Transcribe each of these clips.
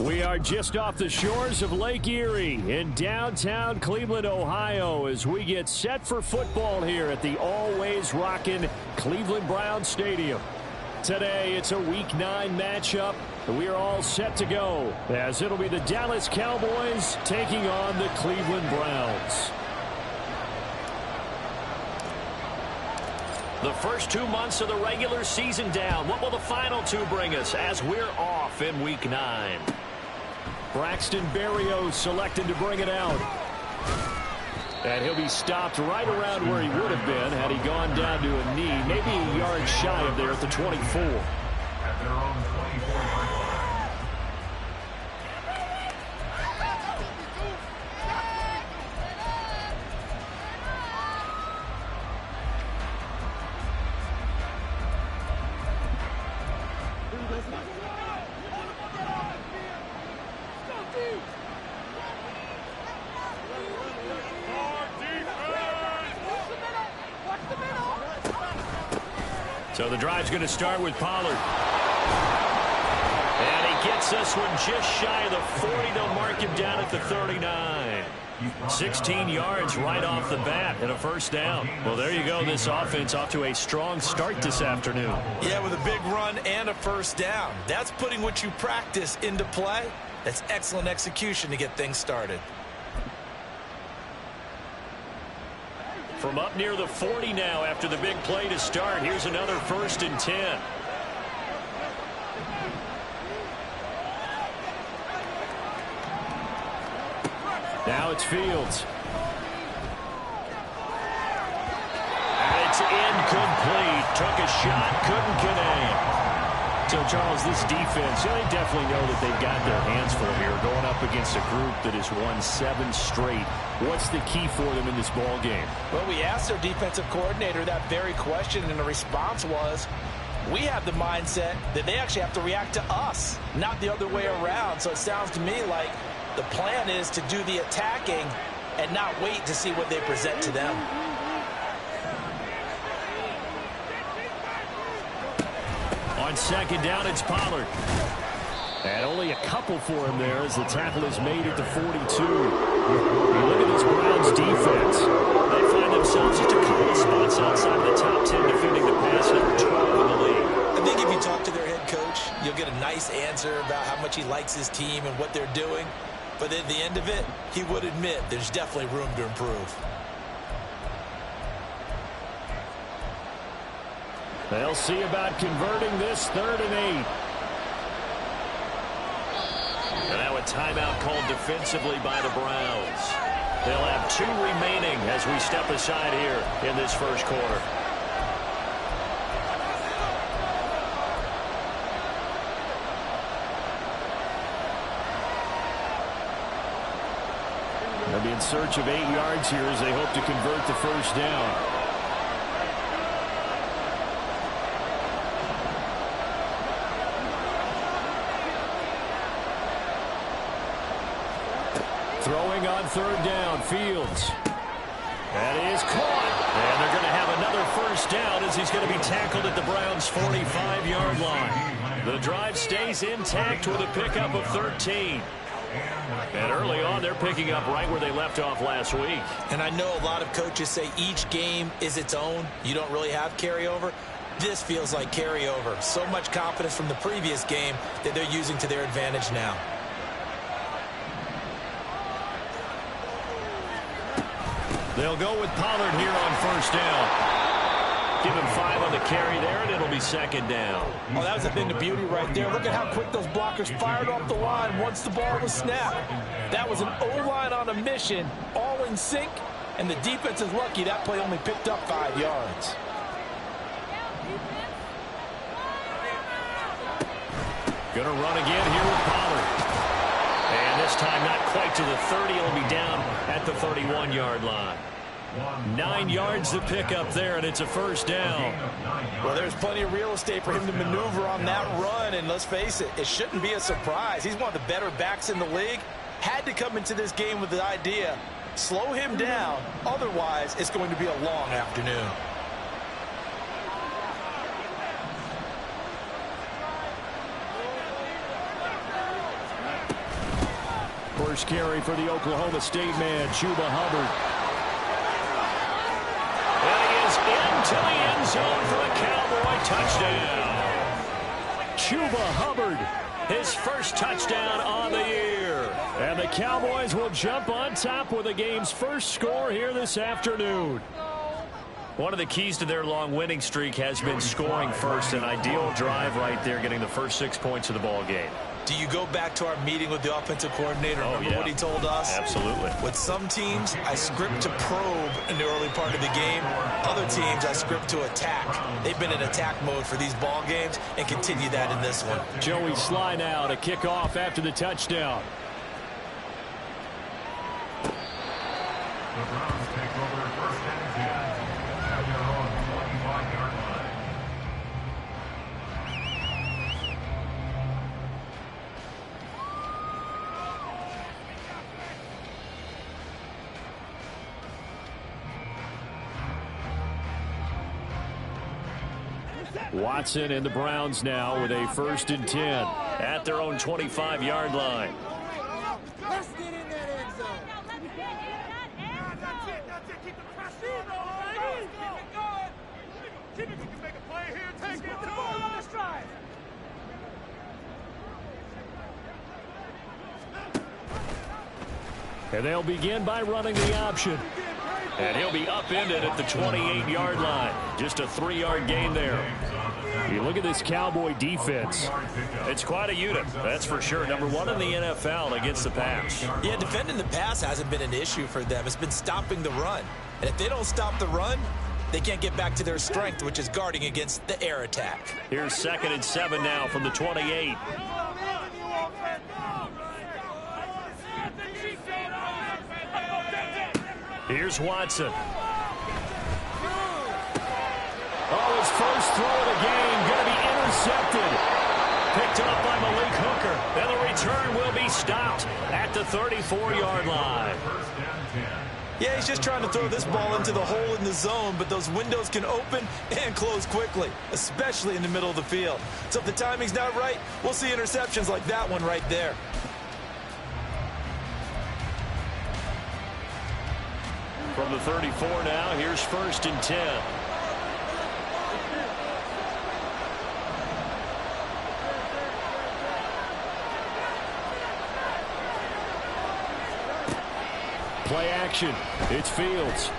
We are just off the shores of Lake Erie in downtown Cleveland, Ohio, as we get set for football here at the always rockin' Cleveland Browns Stadium. Today, it's a Week 9 matchup. We are all set to go, as it'll be the Dallas Cowboys taking on the Cleveland Browns. The first 2 months of the regular season down. What will the final 2 bring us as we're off in Week 9? Braxton Berrios selected to bring it out. And he'll be stopped right around where he would have been had he gone down to a knee, maybe a yard shy of there at the 24. At their own 24-yard line. So the drive's going to start with Pollard. And he gets this one just shy of the 40. They'll mark him down at the 39. 16 yards right off the bat and a first down. Well, there you go. This offense off to a strong start this afternoon. Yeah, with a big run and a first down. That's putting what you practice into play. That's excellent execution to get things started. From up near the 40 now after the big play to start. Here's another 1st and 10. Now it's Fields. And it's incomplete. Took a shot, couldn't connect. So, Charles, this defense, they definitely know that they've got their hands full here going up against a group that has won 7 straight. What's the key for them in this ball game? Well, we asked their defensive coordinator that very question, and the response was, we have the mindset that they actually have to react to us, not the other way around. So it sounds to me like the plan is to do the attacking and not wait to see what they present to them. On second down, it's Pollard. And only a couple for him there as the tackle is made at the 42. Look at this Browns defense. They find themselves just a couple of spots outside of the top 10 defending the pass, number 12 in the league. I think if you talk to their head coach, you'll get a nice answer about how much he likes his team and what they're doing. But at the end of it, he would admit there's definitely room to improve. They'll see about converting this 3rd and 8. And now a timeout called defensively by the Browns. They'll have 2 remaining as we step aside here in this first quarter. They'll be in search of 8 yards here as they hope to convert the first down. Throwing on 3rd down, Fields. That is caught. And they're going to have another first down as he's going to be tackled at the Browns' 45-yard line. The drive stays intact with a pickup of 13. And early on, they're picking up right where they left off last week. And I know a lot of coaches say each game is its own. You don't really have carryover. This feels like carryover. So much confidence from the previous game that they're using to their advantage now. They'll go with Pollard here on first down. Give him 5 on the carry there, and it'll be 2nd down. Oh, that was a thing of beauty right there. Look at how quick those blockers fired off the line once the ball was snapped. That was an O-line on a mission, all in sync, and the defense is lucky that play only picked up 5 yards. Gonna run again here with Pollard. And this time not quite to the 30. He'll be down at the 31-yard line. 9 yards to pick up there, and it's a first down. Well, there's plenty of real estate for him to maneuver on that run, and let's face it, it shouldn't be a surprise. He's one of the better backs in the league. Had to come into this game with the idea, slow him down, otherwise it's going to be a long afternoon. First carry for the Oklahoma State man, Chuba Hubbard. And he is into the end zone for a Cowboy touchdown. Chuba Hubbard, his first touchdown on the year. And the Cowboys will jump on top with the game's first score here this afternoon. One of the keys to their long winning streak has been scoring first. An ideal drive right there, getting the first 6 points of the ball game. Do you go back to our meeting with the offensive coordinator? Remember what he told us? Absolutely. With some teams, I script to probe in the early part of the game. Other teams, I script to attack. They've been in attack mode for these ball games and continue that in this one. Joey Sly now to kick off after the touchdown. The Browns take over first and 10 at their own 25-yard line. Watson and the Browns now with a first and 10 at their own 25-yard line. Let's get in that end zone. That's it. Keep the pressure on. Keep it going. Keep it. You can make a play here. Take it. The ball on the stride. And they'll begin by running the option. And he'll be upended at the 28-yard line. Just a 3-yard gain there. You look at this Cowboy defense. It's quite a unit, that's for sure. Number 1 in the NFL against the pass. Yeah, defending the pass hasn't been an issue for them. It's been stopping the run. And if they don't stop the run, they can't get back to their strength, which is guarding against the air attack. Here's 2nd and 7 now from the 28. Here's Watson. Oh, his first throw of the game going to be intercepted. Picked up by Malik Hooker. And the return will be stopped at the 34-yard line. Yeah, he's just trying to throw this ball into the hole in the zone, but those windows can open and close quickly, especially in the middle of the field. So if the timing's not right, we'll see interceptions like that one right there. From the 34 now, here's 1st and 10. Play action. It's Fields.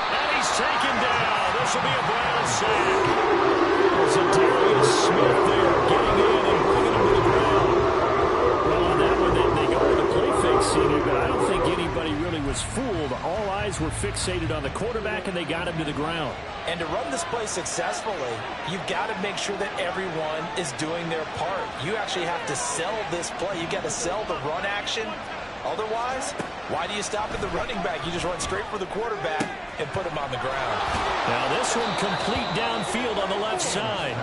And he's taken down. This will be a Brown sack. There's a Darius Smith there getting in and bringing him to the ground. Well, on that one, they go with the play fake, CD, but I don't think anybody really was fooled. All eyes were fixated on the quarterback, and they got him to the ground. And to run this play successfully, you've got to make sure that everyone is doing their part. You actually have to sell this play. You've got to sell the run action. Otherwise, why do you stop at the running back? You just run straight for the quarterback and put him on the ground. Now this one complete downfield on the left side.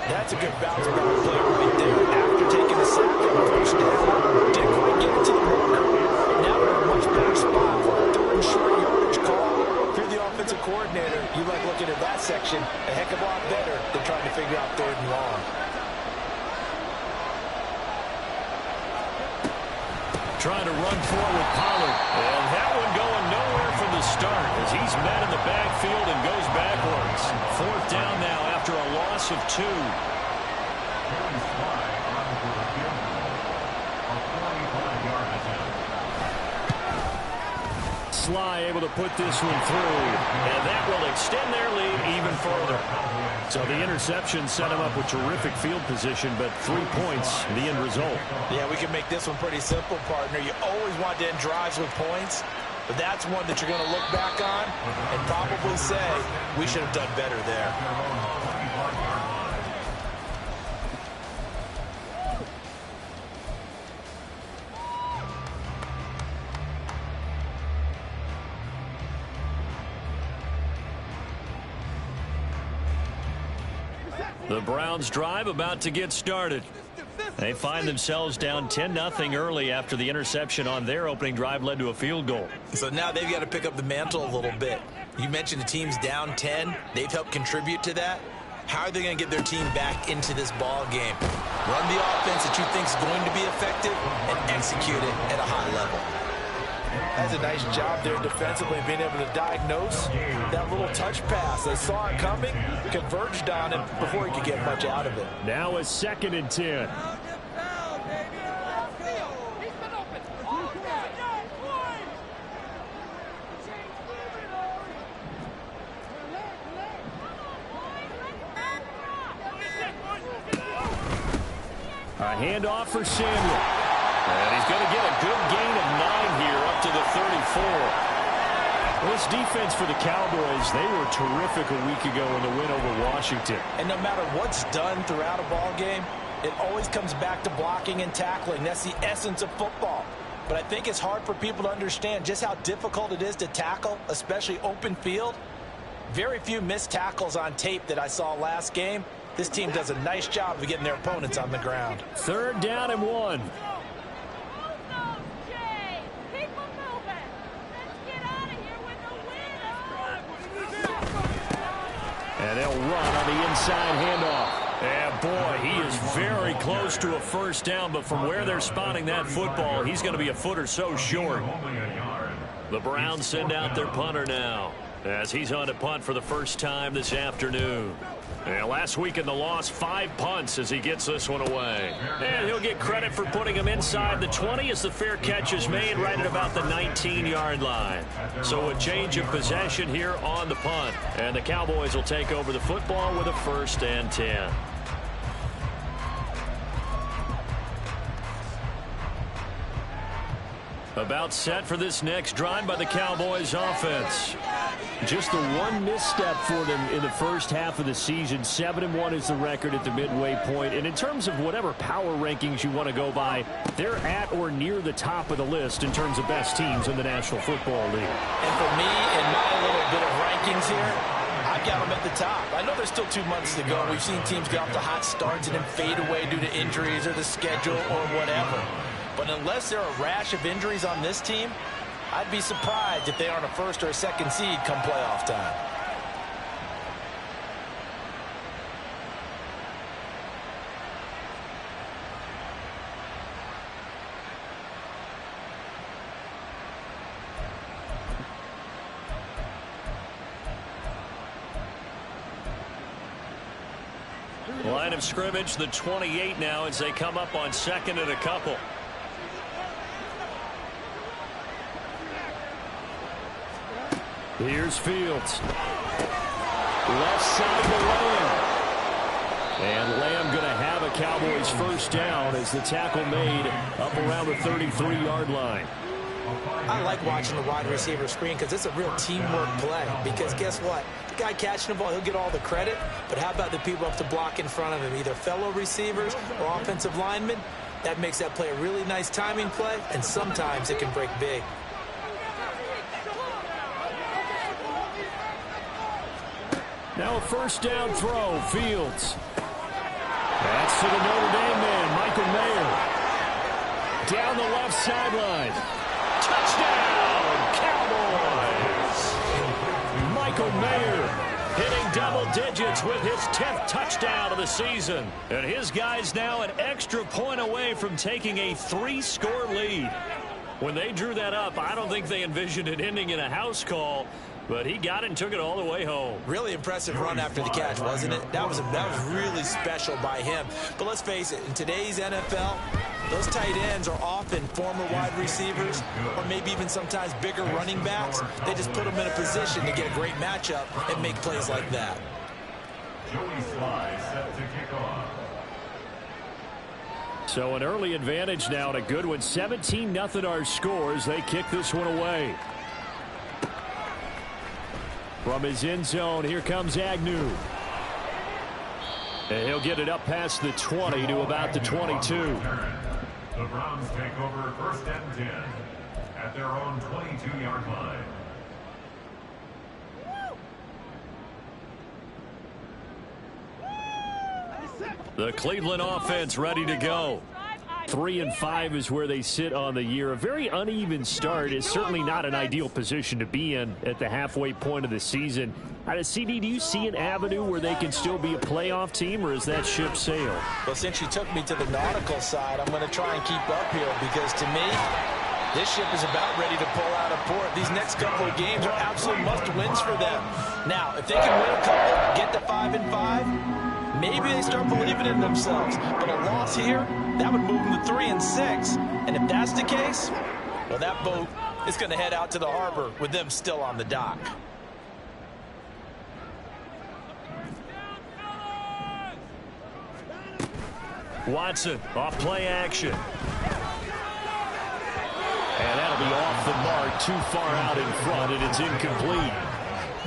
That's a good bounce back play right there. After taking a sack and a first down, didn't quite get it to the marker. Now we're in a much better spot for a 3rd and short yardage call. If you're the offensive coordinator, you like looking at that section a heck of a lot better than trying to figure out 3rd and long. Trying to run forward Pollard. And that one going nowhere from the start as he's met in the backfield and goes backwards. 4th down now after a loss of 2. Sly able to put this one through, and that will extend their lead even further. So the interception set him up with terrific field position, but 3 points, the end result. Yeah, we can make this one pretty simple, partner. You always want to end drives with points, but that's one that you're going to look back on and probably say, we should have done better there. The Browns drive about to get started. They find themselves down 10-0 early after the interception on their opening drive led to a field goal. So now they've got to pick up the mantle a little bit. You mentioned the team's down 10. They've helped contribute to that. How are they going to get their team back into this ball game? Run the offense that you think is going to be effective and execute it at a high level. That's a nice job there defensively, being able to diagnose that little touch pass. They saw it coming, converged on it before he could get much out of it. Now a 2nd and 10. A handoff for Samuel. And he's going to get a good gain of 9 here up to the 34. Well, this defense for the Cowboys, they were terrific a week ago in the win over Washington. And no matter what's done throughout a ball game, it always comes back to blocking and tackling. That's the essence of football. But I think it's hard for people to understand just how difficult it is to tackle, especially open field. Very few missed tackles on tape that I saw last game. This team does a nice job of getting their opponents on the ground. 3rd down and 1. And they'll run on the inside handoff. And boy, he is very close to a first down, but from where they're spotting that football, he's going to be a foot or so short. The Browns send out their punter now, as he's on to punt for the first time this afternoon. And last week in the loss, 5 punts as he gets this one away. And he'll get credit for putting him inside the 20 as the fair catch is made right at about the 19-yard line. So a change of possession here on the punt. And the Cowboys will take over the football with a 1st and 10. About set for this next drive by the Cowboys offense. Just the one misstep for them in the first half of the season. 7-1 is the record at the midway point. And in terms of whatever power rankings you want to go by, they're at or near the top of the list in terms of best teams in the National Football League. And for me, in my little bit of rankings here, I've got them at the top. I know there's still 2 months to go. We've seen teams get off to hot starts and then fade away due to injuries or the schedule or whatever. But unless there are a rash of injuries on this team, I'd be surprised if they aren't a 1st or a 2nd seed come playoff time. Line of scrimmage, the 28 now as they come up on 2nd and a couple. Here's Fields. Left side to Lamb. And Lamb going to have a Cowboys 1st down as the tackle made up around the 33-yard line. I like watching the wide receiver screen because it's a real teamwork play. Because guess what? The guy catching the ball, he'll get all the credit. But how about the people up to block in front of him, either fellow receivers or offensive linemen? That makes that play a really nice timing play, and sometimes it can break big. Now a 1st down throw, Fields. That's to the Notre Dame man, Michael Mayer. Down the left sideline. Touchdown, Cowboys! Michael Mayer hitting double digits with his 10th touchdown of the season. And his guys now an extra point away from taking a 3-score lead. When they drew that up, I don't think they envisioned it ending in a house call. But he got it and took it all the way home. Really impressive run after the catch, wasn't it? That was really special by him. But let's face it, in today's NFL, those tight ends are often former wide receivers or maybe even sometimes bigger running backs. They just put them in a position to get a great matchup and make plays like that. Joey Sly set to kick off. So an early advantage now and a good one. 17-0 our scores. They kick this one away. From his end zone, here comes Agnew. And he'll get it up past the 20 to about the 22. The Browns take over 1st and 10 at their own 22-yard line. The Cleveland offense ready to go. 3-5 is where they sit on the year. A very uneven start is certainly not an ideal position to be in at the halfway point of the season. CD, do you see an avenue where they can still be a playoff team, or is that ship sailed? Well, since you took me to the nautical side, I'm going to try and keep up here because to me, this ship is about ready to pull out of port. These next couple of games are absolute must-wins for them. Now, if they can win a couple, get to 5-5, maybe they start believing in themselves. But a loss here, that would move them to 3-6. And if that's the case, well, that boat is going to head out to the harbor with them still on the dock. Watson, off play action. And that'll be off the mark, too far out in front, and it's incomplete.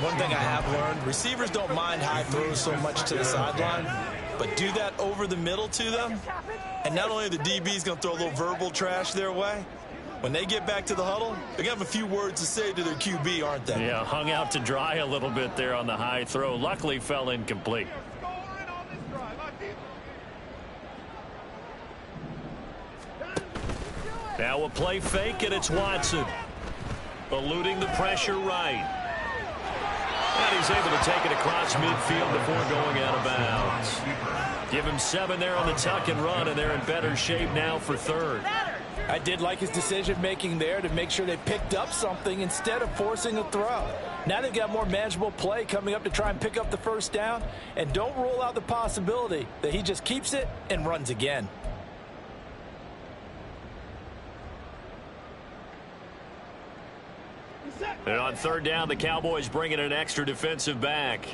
One thing I have learned, receivers don't mind high throws so much to the sideline, but do that over the middle to them, and not only are the DBs going to throw a little verbal trash their way, when they get back to the huddle, they're going to have a few words to say to their QB, aren't they? Yeah, hung out to dry a little bit there on the high throw. Luckily fell incomplete. Now a play fake, and it's Watson. Eluding the pressure right. And he's able to take it across midfield before going out of bounds. Give him 7 there on the tuck and run, and they're in better shape now for third. I did like his decision-making there to make sure they picked up something instead of forcing a throw. Now they've got more manageable play coming up to try and pick up the first down, and don't rule out the possibility that he just keeps it and runs again. And on third down, the Cowboys bring in an extra defensive back.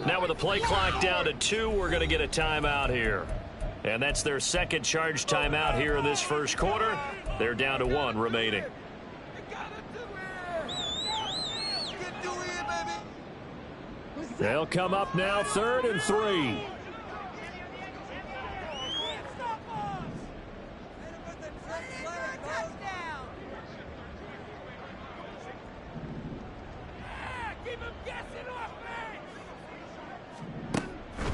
Now with the play clock down to 2, we're going to get a timeout here. And that's their second charge timeout here in this first quarter. They're down to 1 remaining. They'll come up now, 3rd and 3.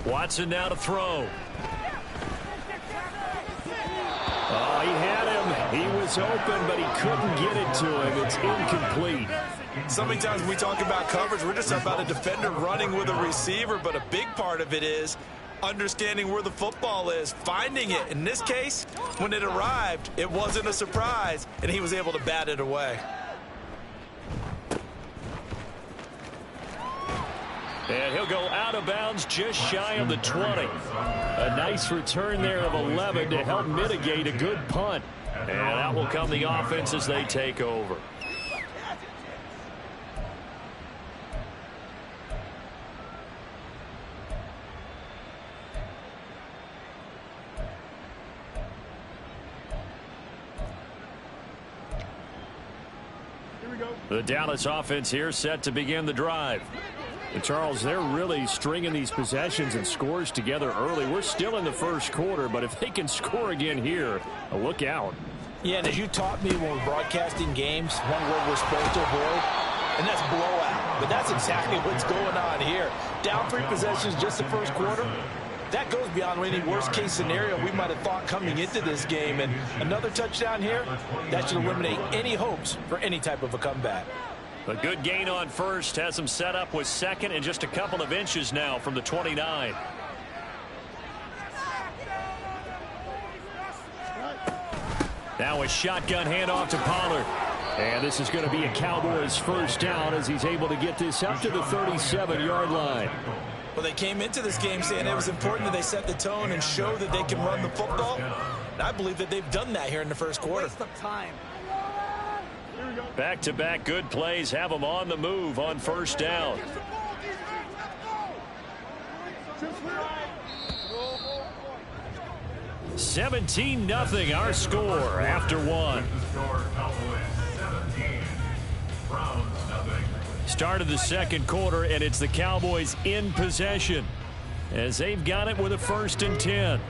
Watson now to throw. Oh, he had him. He was open, but he couldn't get it to him. It's incomplete. So many times we talk about coverage, we're just about a defender running with a receiver, but a big part of it is understanding where the football is, finding it. In this case, when it arrived, it wasn't a surprise, and he was able to bat it away. And he'll go out of bounds just shy of the 20. A nice return there of 11 to help mitigate a good punt. And that will come the offense as they take over. The Dallas offense here set to begin the drive. And Charles, they're really stringing these possessions and scores together early. We're still in the first quarter, but if they can score again here, look out. Yeah, and as you taught me when we're broadcasting games, one word we're supposed to avoid, and that's blowout. But that's exactly what's going on here. Down 3 possessions just the first quarter. That goes beyond any worst-case scenario we might have thought coming into this game. And another touchdown here, that should eliminate any hopes for any type of a comeback. A good gain on first has them set up with second and just a couple of inches now from the 29. Now a shotgun handoff to Pollard. And this is going to be a Cowboys first down as he's able to get this up to the 37-yard line. Well, they came into this game saying it was important that they set the tone and show that they can run the football. And I believe that they've done that here in the first quarter. Waste of time. Back-to-back good plays have them on the move on first down. 17-0 our score after 1. Start of the second quarter, and it's the Cowboys in possession as they've got it with a 1st and 10.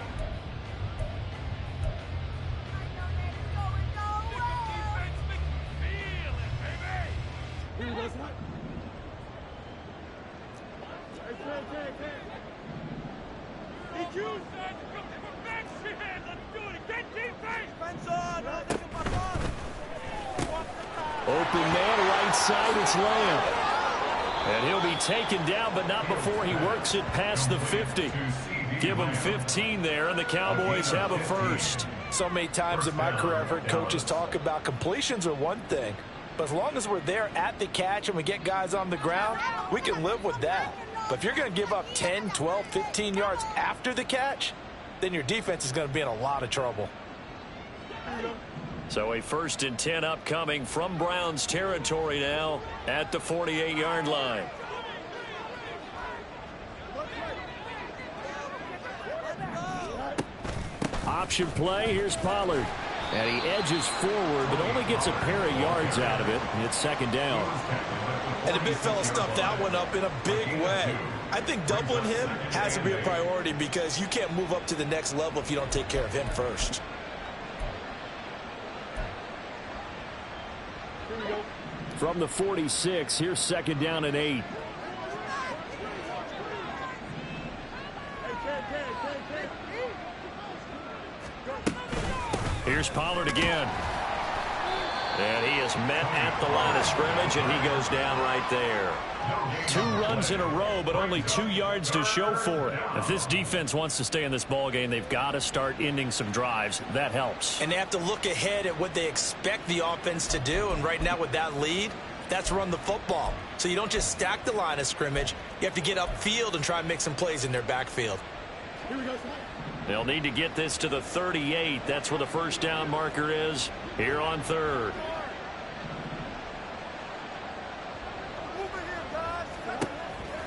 you, son. Back shit. Let's do it. Get defense. Open man right side, it's Lamb. And he'll be taken down, but not before he works it past the 50. Give him 15 there, and the Cowboys have a first. So many times in my career, I've heard coaches talk about completions are one thing. But as long as we're there at the catch and we get guys on the ground, we can live with that. But if you're going to give up 10, 12, 15 yards after the catch, then your defense is going to be in a lot of trouble. So a 1st and 10 upcoming from Browns territory now at the 48-yard line. Option play, here's Pollard. And he edges forward, but only gets a pair of yards out of it. And it's 2nd down. And the big fella stuffed that one up in a big way. I think doubling him has to be a priority because you can't move up to the next level if you don't take care of him first. From the 46, here's 2nd down and 8. Here's Pollard again. And he is met at the line of scrimmage, and he goes down right there. 2 runs in a row, but only 2 yards to show for it. If this defense wants to stay in this ballgame, they've got to start ending some drives. That helps. And they have to look ahead at what they expect the offense to do. And right now with that lead, that's run the football. So you don't just stack the line of scrimmage. You have to get upfield and try and make some plays in their backfield. They'll need to get this to the 38. That's where the 1st down marker is here on 3rd.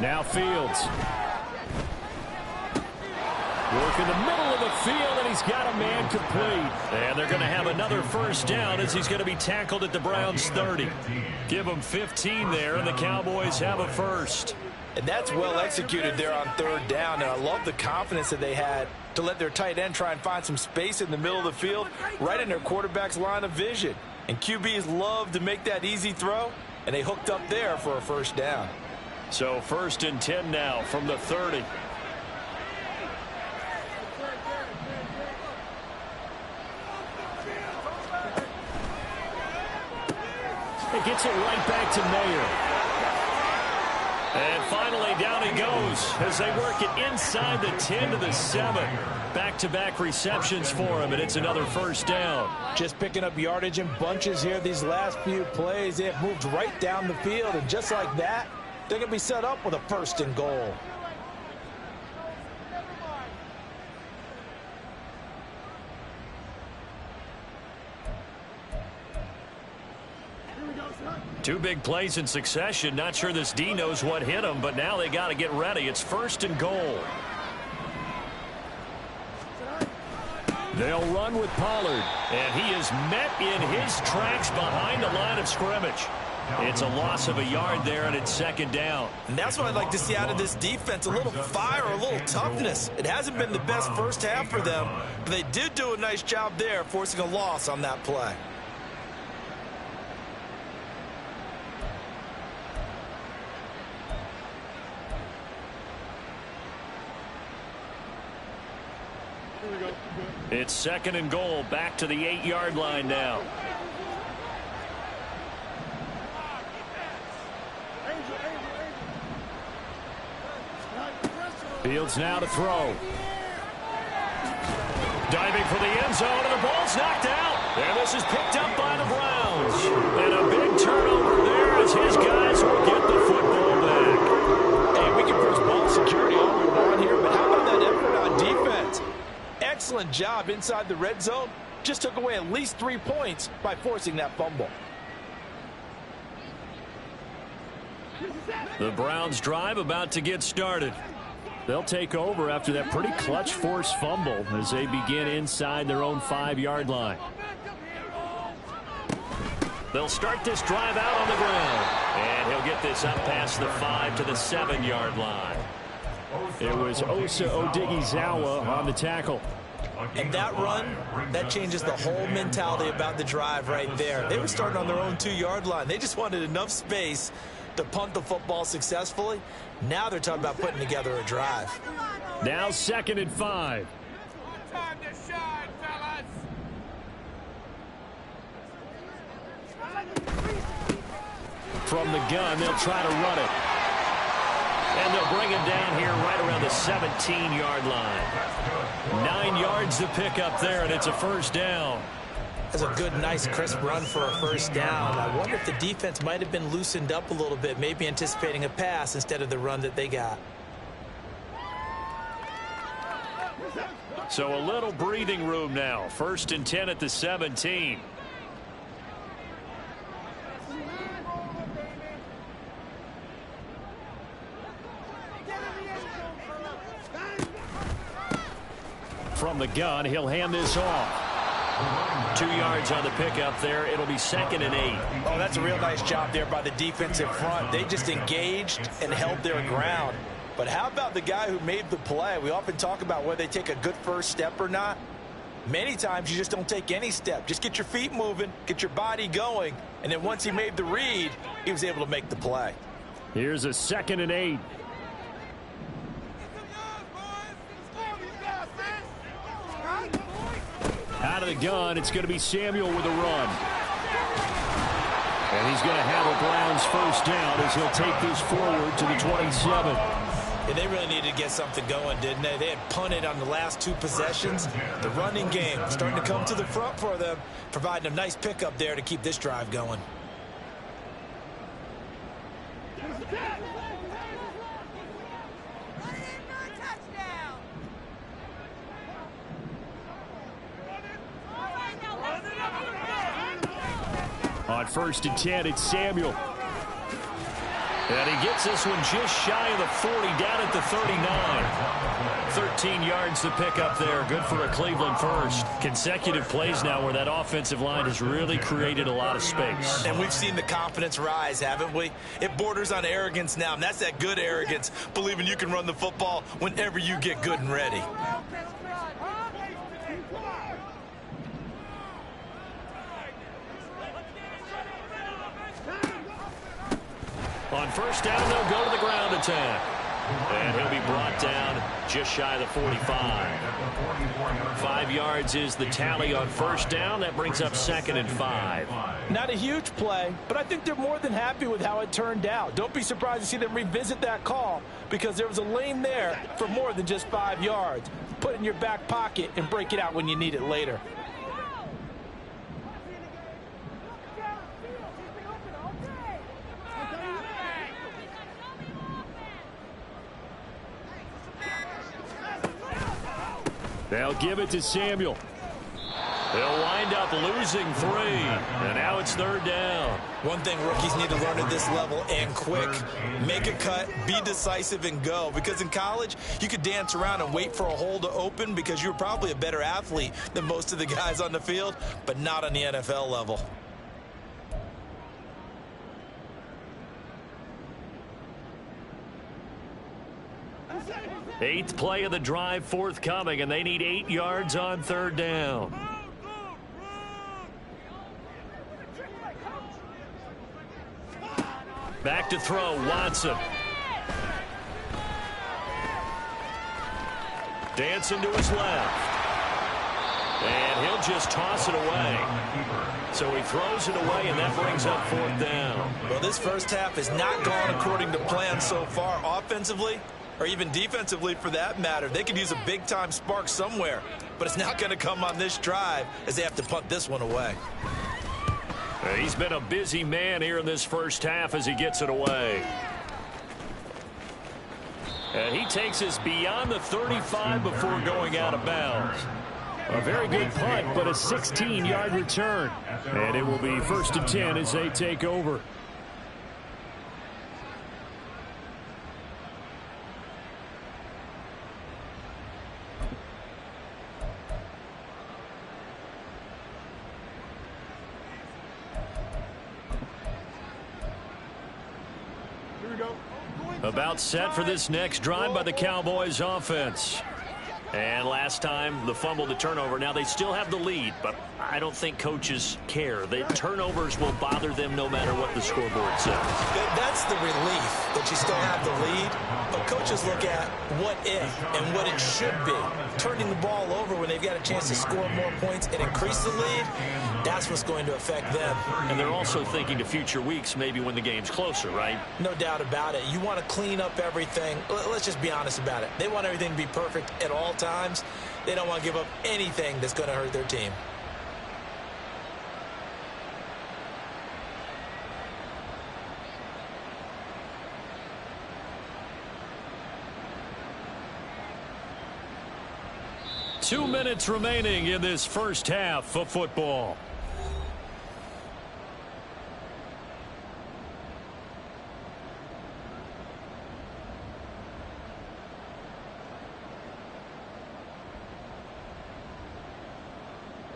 Now Fields. Work in the middle of the field, and he's got a man complete. And they're going to have another 1st down as he's going to be tackled at the Browns' 30. Give him 15 there, and the Cowboys have a first. And that's well executed there on 3rd down. And I love the confidence that they had to let their tight end try and find some space in the middle of the field, right in their quarterback's line of vision. And QBs love to make that easy throw, and they hooked up there for a 1st down. So 1st and 10 now from the 30. It gets it right back to Mayer. And finally down he goes as they work it inside the 10 to the 7. Back-to-back receptions for him, and it's another 1st down. Just picking up yardage in bunches here these last few plays. They have moved right down the field, and just like that, they're going to be set up with a 1st and goal. Two big plays in succession. Not sure this D knows what hit him, but now they got to get ready. It's 1st and goal. They'll run with Pollard, and he is met in his tracks behind the line of scrimmage. It's a loss of a yard there, and it's 2nd down. And that's what I'd like to see out of this defense, a little fire, a little toughness. It hasn't been the best 1st half for them, but they did do a nice job there, forcing a loss on that play. It's 2nd and goal, back to the 8-yard line now. Fields now to throw. Diving for the end zone, and the ball's knocked out. And this is picked up by the Browns. And a big turnover there as his guys will get the football back. Hey, we can push ball security all we want here, but how about that effort on defense? Excellent job inside the red zone. Just took away at least 3 points by forcing that fumble. The Browns drive about to get started. They'll take over after that pretty clutch forced fumble as they begin inside their own 5-yard line. They'll start this drive out on the ground. And he'll get this up past the 5 to the 7-yard line. It was Osa Odighizuwa on the tackle. And that run, that changes the whole mentality about the drive right there. They were starting on their own 2-yard line. They just wanted enough space to punt the football successfully. Now they're talking about putting together a drive. Now 2nd and 5. Time to shine, fellas. From the gun, they'll try to run it. And they'll bring him down here right around the 17-yard line. 9 yards to pick up there, and it's a first down. That's a good, nice, crisp run for a first down. I wonder if the defense might have been loosened up a little bit, maybe anticipating a pass instead of the run that they got. So a little breathing room now. 1st and 10 at the 17. From the gun, he'll hand this off. 2 yards on the pickup there. It'll be 2nd and 8. Oh, that's a real nice job there by the defensive front. They just engaged and held their ground. But how about the guy who made the play? We often talk about whether they take a good first step or not. Many times you just don't take any step. Just get your feet moving, get your body going, and then once he made the read, he was able to make the play. Here's a 2nd and 8. Out of the gun, it's going to be Samuel with a run. And he's going to have a Browns first down as he'll take this forward to the 27. And they really needed to get something going, didn't they? They had punted on the last 2 possessions. The running game starting to come to the front for them, providing a nice pickup there to keep this drive going. On 1st and 10, it's Samuel. And he gets this one just shy of the 40, down at the 39. 13 yards to pick up there. Good for a Cleveland first. Consecutive plays now where that offensive line has really created a lot of space. And we've seen the confidence rise, haven't we? It borders on arrogance now, and that's that good arrogance, believing you can run the football whenever you get good and ready. On first down, they'll go to the ground attack. And he'll be brought down just shy of the 45. 5 yards is the tally on first down. That brings up 2nd and 5. Not a huge play, but I think they're more than happy with how it turned out. Don't be surprised to see them revisit that call because there was a lane there for more than just 5 yards. Put it in your back pocket and break it out when you need it later. They'll give it to Samuel. They'll wind up losing 3. And now it's 3rd down. One thing rookies need to learn at this level, and quick, make a cut, be decisive, and go. Because in college, you could dance around and wait for a hole to open because you're probably a better athlete than most of the guys on the field, but not on the NFL level. Eighth play of the drive forthcoming, and they need 8 yards on 3rd down. Back to throw, Watson. Dancing to his left. And he'll just toss it away. So he throws it away, and that brings up 4th down. Well, this first half has not gone according to plan so far offensively, or even defensively for that matter. They could use a big-time spark somewhere, but it's not going to come on this drive as they have to punt this one away. He's been a busy man here in this first half as he gets it away. And he takes us beyond the 35 before going out of bounds. A very good punt, but a 16-yard return. And it will be 1st and 10 as they take over. About set for this next drive by the Cowboys offense. And last time, the fumble, the turnover. Now they still have the lead, but I don't think coaches care. The turnovers will bother them no matter what the scoreboard says. That's the relief that you still have the lead. But coaches look at what if and what it should be. Turning the ball over when they've got a chance to score more points and increase the lead, that's what's going to affect them. And they're also thinking to future weeks, maybe when the game's closer, right? No doubt about it. You want to clean up everything. Let's just be honest about it. They want everything to be perfect at all times. They don't want to give up anything that's going to hurt their team. Two minutes remaining in this first half of football.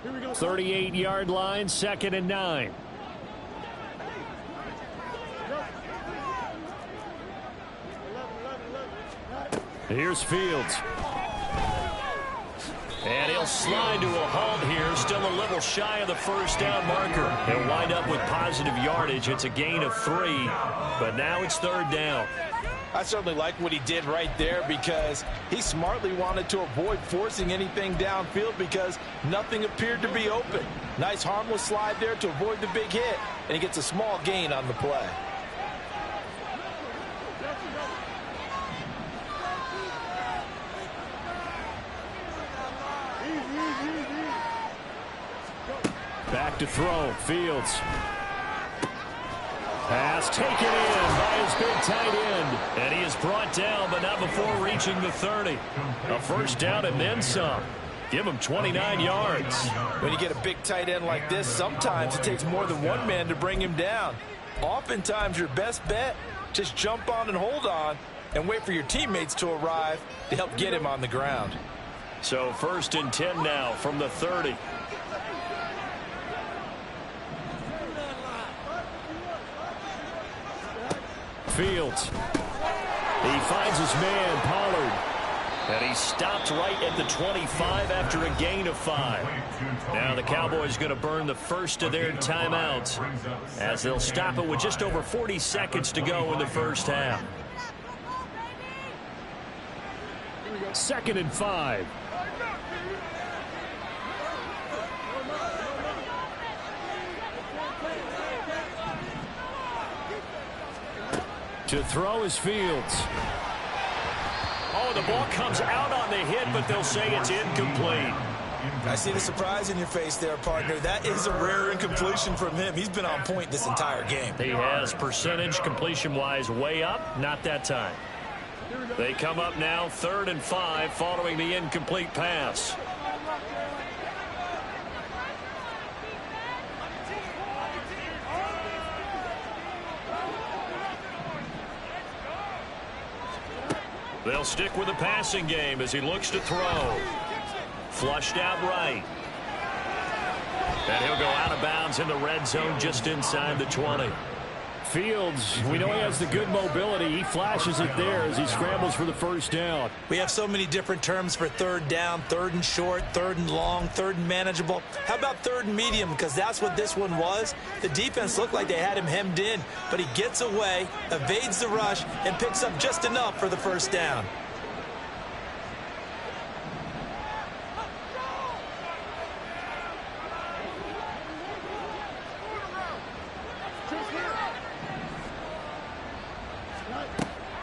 Here we go. 38-yard line, 2nd and 9. Here's Fields. And he'll slide to a halt here, still a little shy of the first down marker. He'll wind up with positive yardage. It's a gain of 3, but now it's 3rd down. I certainly like what he did right there because he smartly wanted to avoid forcing anything downfield because nothing appeared to be open. Nice harmless slide there to avoid the big hit, and he gets a small gain on the play. Back to throw. Fields. Pass taken in by his big tight end. And he is brought down, but not before reaching the 30. A first down and then some. Give him 29 yards. When you get a big tight end like this, sometimes it takes more than one man to bring him down. Oftentimes, your best bet, just jump on and hold on and wait for your teammates to arrive to help get him on the ground. So 1st and 10 now from the 30. Fields. He finds his man, Pollard. And he stopped right at the 25 after a gain of 5. Now the Cowboys going to burn the first of their timeouts as they'll stop it with just over 40 seconds to go in the first half. 2nd and 5. To throw is Fields. Oh, the ball comes out on the hit, but they'll say it's incomplete. I see the surprise in your face there, partner. That is a rare incompletion from him. He's been on point this entire game. He has percentage completion-wise way up, not that time. They come up now 3rd and 5 following the incomplete pass. They'll stick with the passing game as he looks to throw. Flushed out right. And he'll go out of bounds in the red zone just inside the 20. Fields, we know he has the good mobility. He flashes it there as he scrambles for the first down. We have so many different terms for 3rd down, 3rd and short, 3rd and long, 3rd and manageable. How about 3rd and medium? Because that's what this one was. The defense looked like they had him hemmed in, but he gets away, evades the rush, and picks up just enough for the first down.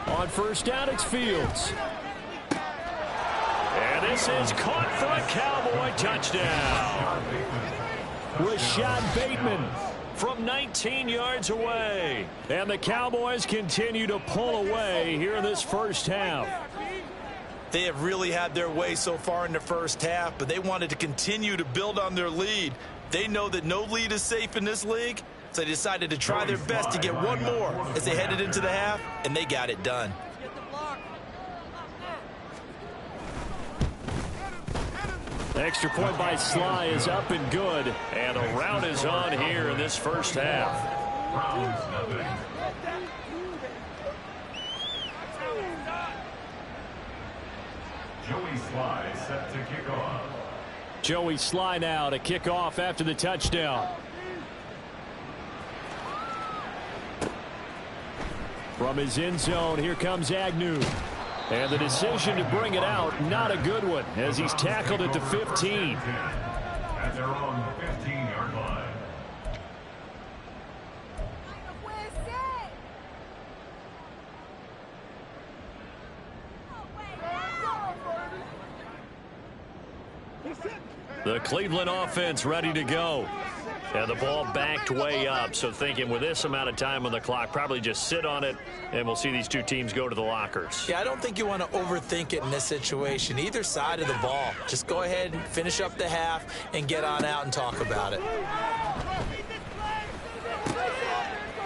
On first down, it's Fields. And this is caught for a Cowboy touchdown. Rashad Bateman from 19 yards away. And the Cowboys continue to pull away here in this first half. They have really had their way so far in the first half, but they wanted to continue to build on their lead. They know that no lead is safe in this league, so they decided to try their best to get one more as they headed into the half, and they got it done. Extra point by Sly is up and good, and a rout is on here in this first half. Joey Sly set to kick off. Joey Sly now to kick off after the touchdown. From his end zone, here comes Agnew. And the decision to bring it out, not a good one, as he's tackled at the 15. At their own 15-yard line. The Cleveland offense ready to go. And the ball backed way up, so thinking with this amount of time on the clock, probably just sit on it, and we'll see these two teams go to the lockers. Yeah, I don't think you want to overthink it in this situation. Either side of the ball. Just go ahead and finish up the half and get on out and talk about it.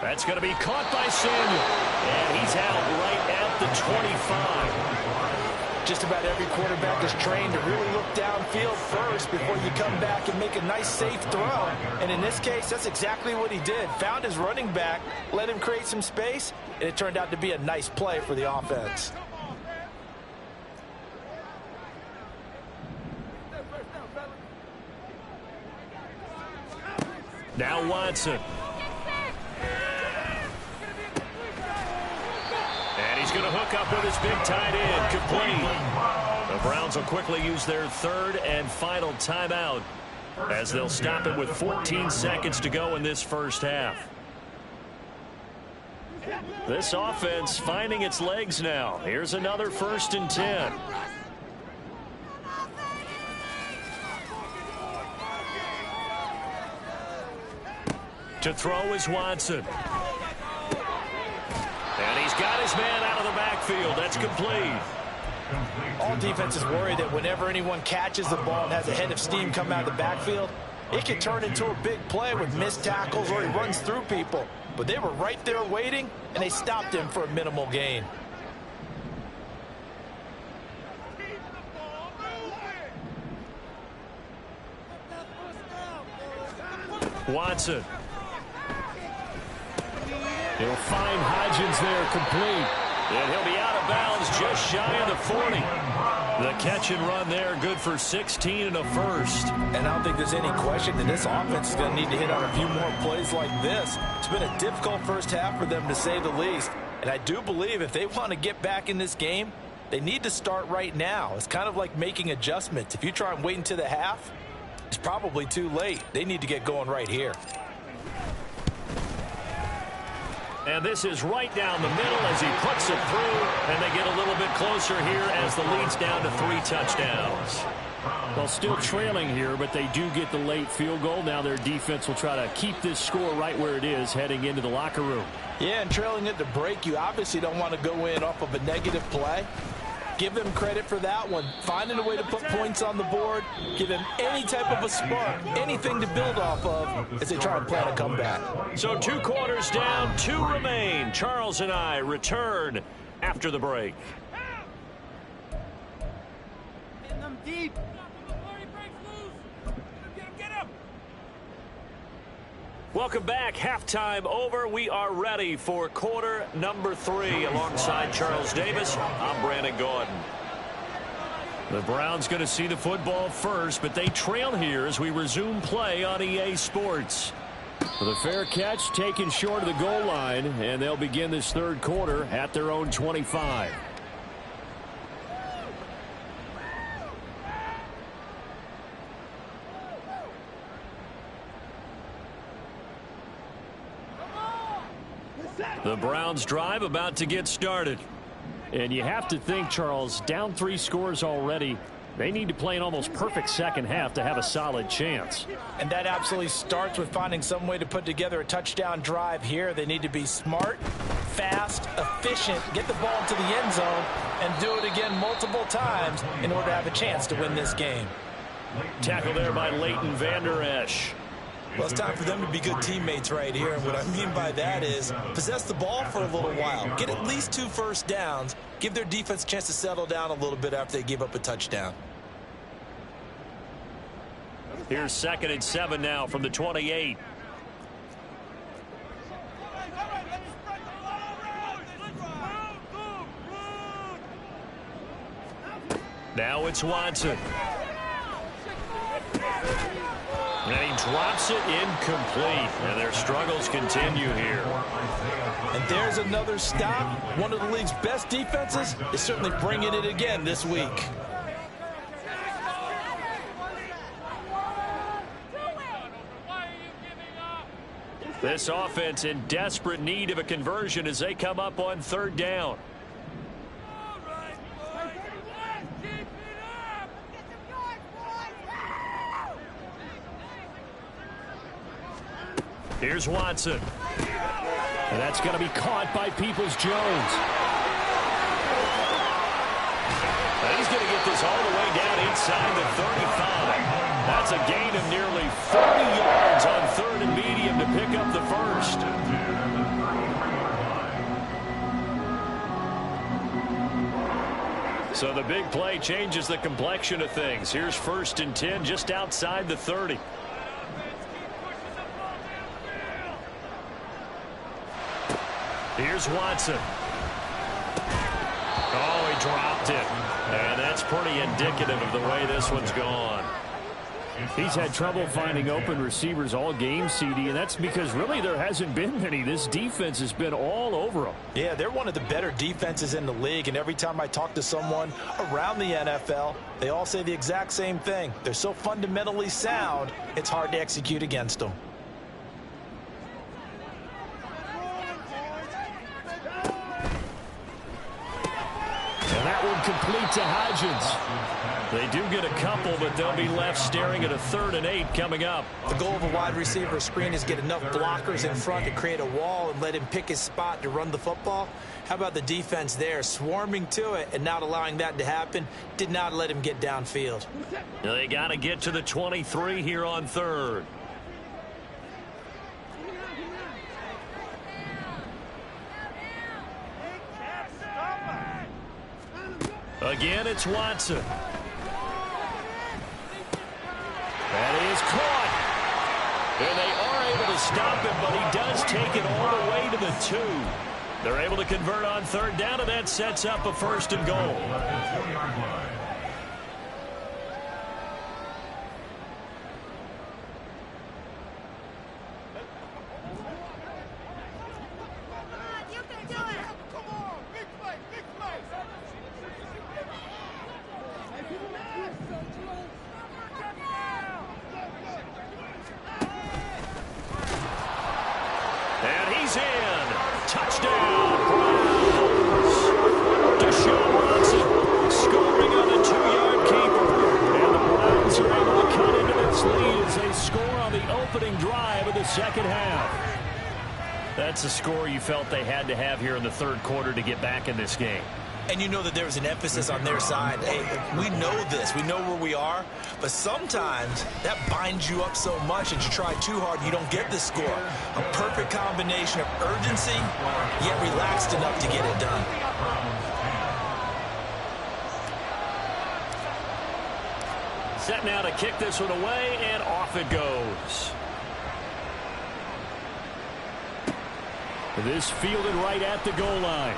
That's going to be caught by Samuel. And he's out right at the 25. Just about every quarterback is trained to really look downfield first before you come back and make a nice, safe throw. And in this case, that's exactly what he did. Found his running back, let him create some space, and it turned out to be a nice play for the offense. Now Watson. And he's going to hook up with his big tight end, complete. The Browns will quickly use their third and final timeout as they'll stop it with 14 seconds to go in this first half. This offense finding its legs now. Here's another 1st and 10. To throw is Watson. And he's got his man out of the backfield. That's complete. All defenses worry that whenever anyone catches the ball and has a head of steam come out of the backfield, it can turn into a big play with missed tackles or he runs through people. But they were right there waiting, and they stopped him for a minimal gain. Watson. He'll find Hodgins there, complete. And he'll be out of bounds just shy of the 40. The catch and run there, good for 16 and a first. And I don't think there's any question that this offense is going to need to hit on a few more plays like this. It's been a difficult first half for them, to say the least. And I do believe if they want to get back in this game, they need to start right now. It's kind of like making adjustments. If you try and wait until the half, it's probably too late. They need to get going right here. And this is right down the middle as he puts it through, and they get a little bit closer here as the lead's down to 3 touchdowns. Well, still trailing here, but they do get the late field goal. Now their defense will try to keep this score right where it is heading into the locker room. Yeah, and trailing it to break, you obviously don't want to go in off of a negative play. Give them credit for that one. Finding a way to put points on the board, give them any type of a spark, anything to build off of as they try and plan a comeback. So 2 quarters down, 2 remain. Charles and I return after the break. Hitting them deep. Welcome back. Halftime over. We are ready for quarter number 3. Alongside Charles Davis, I'm Brandon Gordon. The Browns going to see the football first, but they trail here as we resume play on EA Sports. The fair catch taken short of the goal line, and they'll begin this third quarter at their own 25. The Browns drive about to get started. And you have to think, Charles, down 3 scores already. They need to play an almost perfect second half to have a solid chance. And that absolutely starts with finding some way to put together a touchdown drive here. They need to be smart, fast, efficient, get the ball to the end zone, and do it again multiple times in order to have a chance to win this game. Tackle there by Leighton Vander Esch. Well, it's time for them to be good teammates right here. And what I mean by that is possess the ball for a little while. Get at least 2 first downs. Give their defense a chance to settle down a little bit after they give up a touchdown. Here's 2nd and 7 now from the 28. Now it's Watson. And he drops it incomplete. And their struggles continue here. And there's another stop. One of the league's best defenses is certainly bringing it again this week. This offense in desperate need of a conversion as they come up on third down. Here's Watson. And that's going to be caught by Peoples-Jones. And he's going to get this all the way down inside the 35. That's a gain of nearly 30 yards on third and medium to pick up the first. So the big play changes the complexion of things. Here's 1st and 10 just outside the 30. Here's Watson. Oh, he dropped it. And that's pretty indicative of the way this one's gone. He's had trouble finding open receivers all game, CD, and that's because really there hasn't been many. This defense has been all over them. Yeah, they're one of the better defenses in the league, and every time I talk to someone around the NFL, they all say the exact same thing. They're so fundamentally sound, it's hard to execute against them. And that one complete to Hodgins. They do get a couple, but they'll be left staring at a 3rd and 8 coming up. The goal of a wide receiver screen is get enough blockers in front to create a wall and let him pick his spot to run the football. How about the defense there, swarming to it and not allowing that to happen? Did not let him get downfield. They got to get to the 23 here on 3rd. Again, it's Watson. That is caught. And they are able to stop him, but he does take it all the way to the 2. They're able to convert on 3rd down, and that sets up a 1st and goal. That's a score you felt they had to have here in the 3rd quarter to get back in this game. And you know that there was an emphasis on their side. Hey, we know this. We know where we are. But sometimes that binds you up so much that you try too hard and you don't get the score. A perfect combination of urgency, yet relaxed enough to get it done. Set now to kick this one away, and off it goes. This fielded right at the goal line.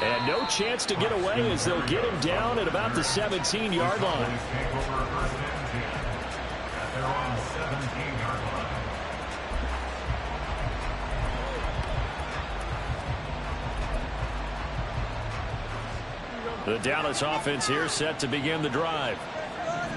And no chance to get away as they'll get him down at about the 17-yard line. The Dallas offense here set to begin the drive.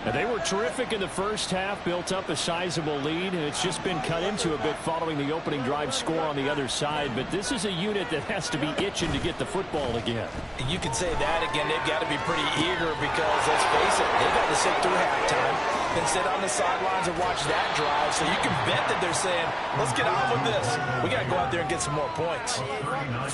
And they were terrific in the first half, built up a sizable lead, and it's just been cut into a bit following the opening drive score on the other side. But this is a unit that has to be itching to get the football again. You can say that again. They've got to be pretty eager because, let's face it, they've got to sit through halftime, then sit on the sidelines and watch that drive. So you can bet that they're saying, let's get on with this. We got to go out there and get some more points.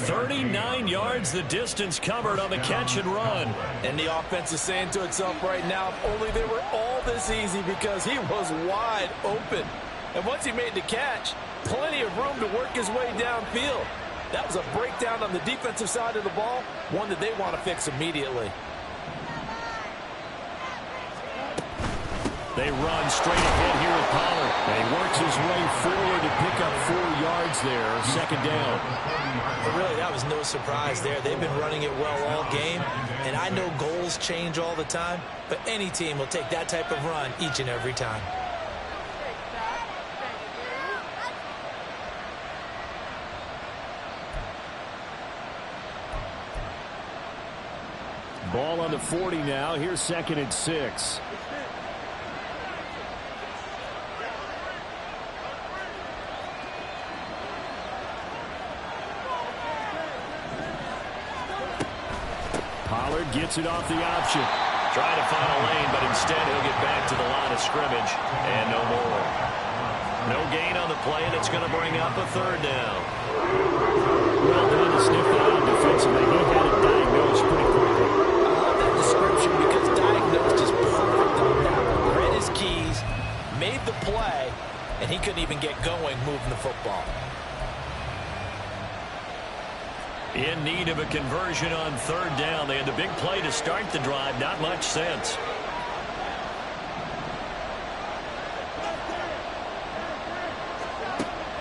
39 yards the distance covered on the catch and run. And the offense is saying to itself right now, if only they were all this easy, because he was wide open. And once he made the catch, plenty of room to work his way downfield. That was a breakdown on the defensive side of the ball, one that they want to fix immediately. They run straight ahead here with Pollard. And he works his way forward to pick up 4 yards there, 2nd down. But really, that was no surprise there. They've been running it well all game. And I know goals change all the time, but any team will take that type of run each and every time. Ball on the 40 now. Here's 2nd and 6. Pollard gets it off the option. Trying to find a lane, but instead he'll get back to the line of scrimmage and no more. No gain on the play, and it's going to bring up a 3rd down. Well done to sniff that out defensively. He had it diagnosed pretty quickly. I love that description because diagnosed is perfect on that one. Read his keys, made the play, and he couldn't even get going moving the football. In need of a conversion on 3rd down. They had the big play to start the drive. Not much sense.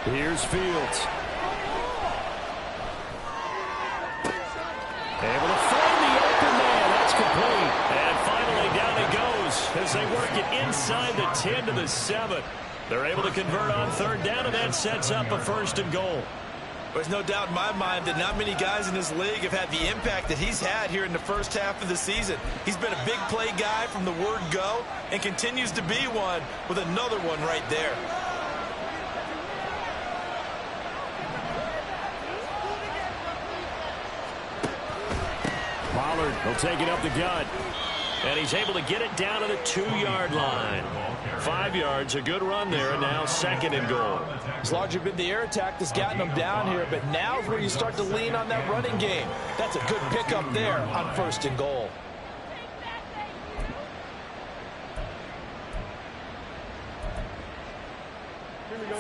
Here's Fields. Able to find the open man. That's complete. And finally down he goes as they work it inside the 10 to the 7. They're able to convert on 3rd down, and that sets up a 1st and goal. There's no doubt in my mind that not many guys in this league have had the impact that he's had here in the first half of the season. He's been a big play guy from the word go and continues to be one with another one right there. Pollard will take it up the gut. And he's able to get it down to the 2-yard line. 5 yards, a good run there, and now 2nd and goal. It's largely been the air attack that's gotten them down here, but now is where you start to lean on that running game. That's a good pickup there on 1st and goal.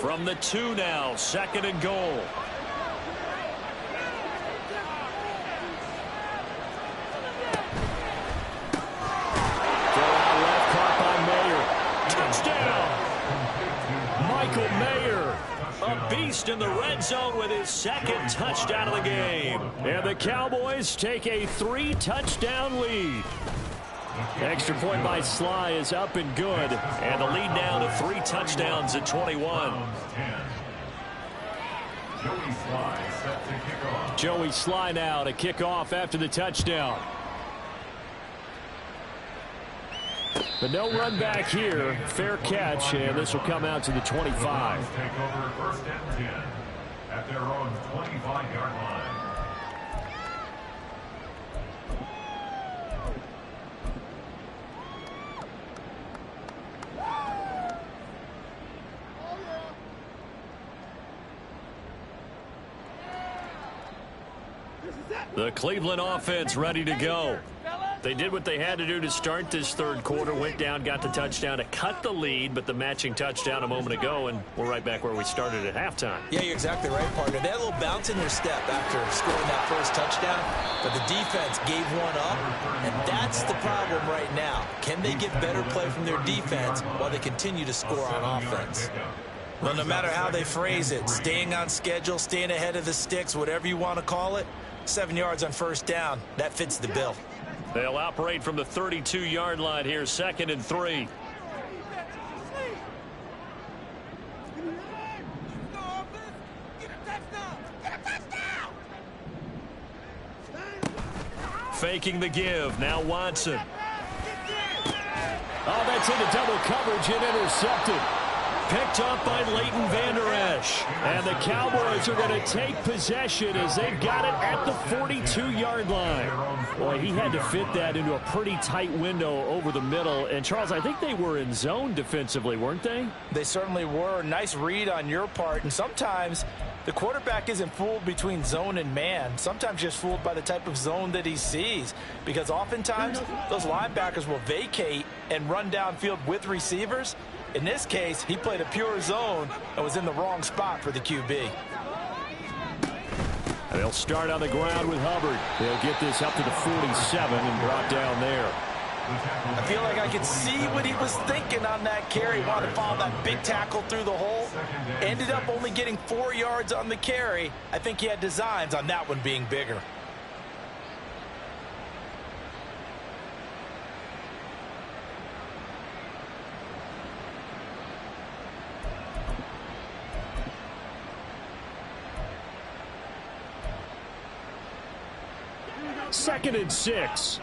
From the 2 now, 2nd and goal. A beast in the red zone with his 2nd touchdown of the game. And the Cowboys take a 3-touchdown lead. Extra point by Sly is up and good. And the lead now to 3 touchdowns at 21. Joey Sly now to kick off after the touchdown. But no run back here. Fair catch, and this will come out to the 25. Take over 1st and 10 at their own 25-yard line. The Cleveland offense ready to go. They did what they had to do to start this 3rd quarter, went down, got the touchdown to cut the lead, but the matching touchdown a moment ago, and we're right back where we started at halftime. Yeah, you're exactly right, partner. They had a little bounce in their step after scoring that 1st touchdown, but the defense gave one up, and that's the problem right now. Can they get better play from their defense while they continue to score on offense? Well, no matter how they phrase it, staying on schedule, staying ahead of the sticks, whatever you want to call it, 7 yards on 1st down, that fits the bill. They'll operate from the 32-yard line here, 2nd and 3. Faking the give. Now Watson. Oh, that's into double coverage and intercepted. Picked up by Leighton Vander Esch. And the Cowboys are going to take possession as they've got it at the 42-yard line. Boy, he had to fit that into a pretty tight window over the middle. And, Charles, I think they were in zone defensively, weren't they? They certainly were. Nice read on your part. And sometimes the quarterback isn't fooled between zone and man. Sometimes just fooled by the type of zone that he sees. Because oftentimes those linebackers will vacate and run downfield with receivers. In this case, he played a pure zone and was in the wrong spot for the QB. And they'll start on the ground with Hubbard. They'll get this up to the 47 and brought down there. I feel like I could see what he was thinking on that carry. Wanted to follow that big tackle through the hole. Ended up only getting 4 yards on the carry. I think he had designs on that one being bigger. Second and 6.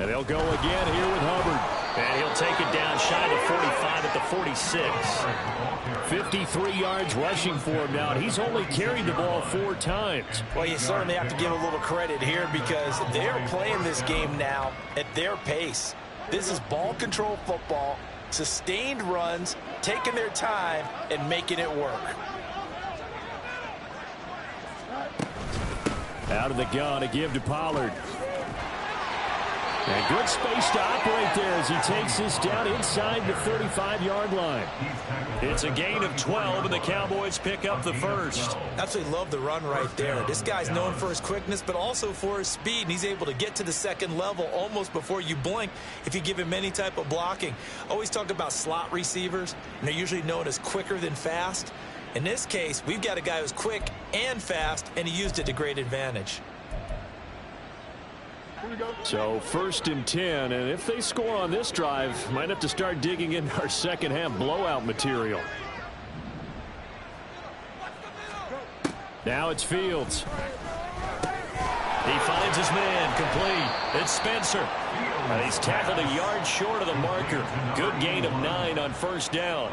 And they'll go again here with Hubbard. And he'll take it down shy of the 45 at the 46. 53 yards rushing for him now, and he's only carried the ball 4 times. Well, you certainly have to give a little credit here because they're playing this game now at their pace. This is ball control football, sustained runs, taking their time, and making it work. Out of the gun to give to Pollard. And good space to operate there as he takes this down inside the 35-yard line. It's a gain of 12, and the Cowboys pick up the first. Absolutely love the run right there. This guy's known for his quickness, but also for his speed, and he's able to get to the second level almost before you blink if you give him any type of blocking. Always talk about slot receivers, and they're usually known as quicker than fast. In this case, we've got a guy who's quick and fast, and he used it to great advantage. So 1st and 10, and if they score on this drive, might have to start digging in our second half blowout material. Now it's Fields. He finds his man complete. It's Spencer. And he's tackled a yard short of the marker. Good gain of 9 on 1st down.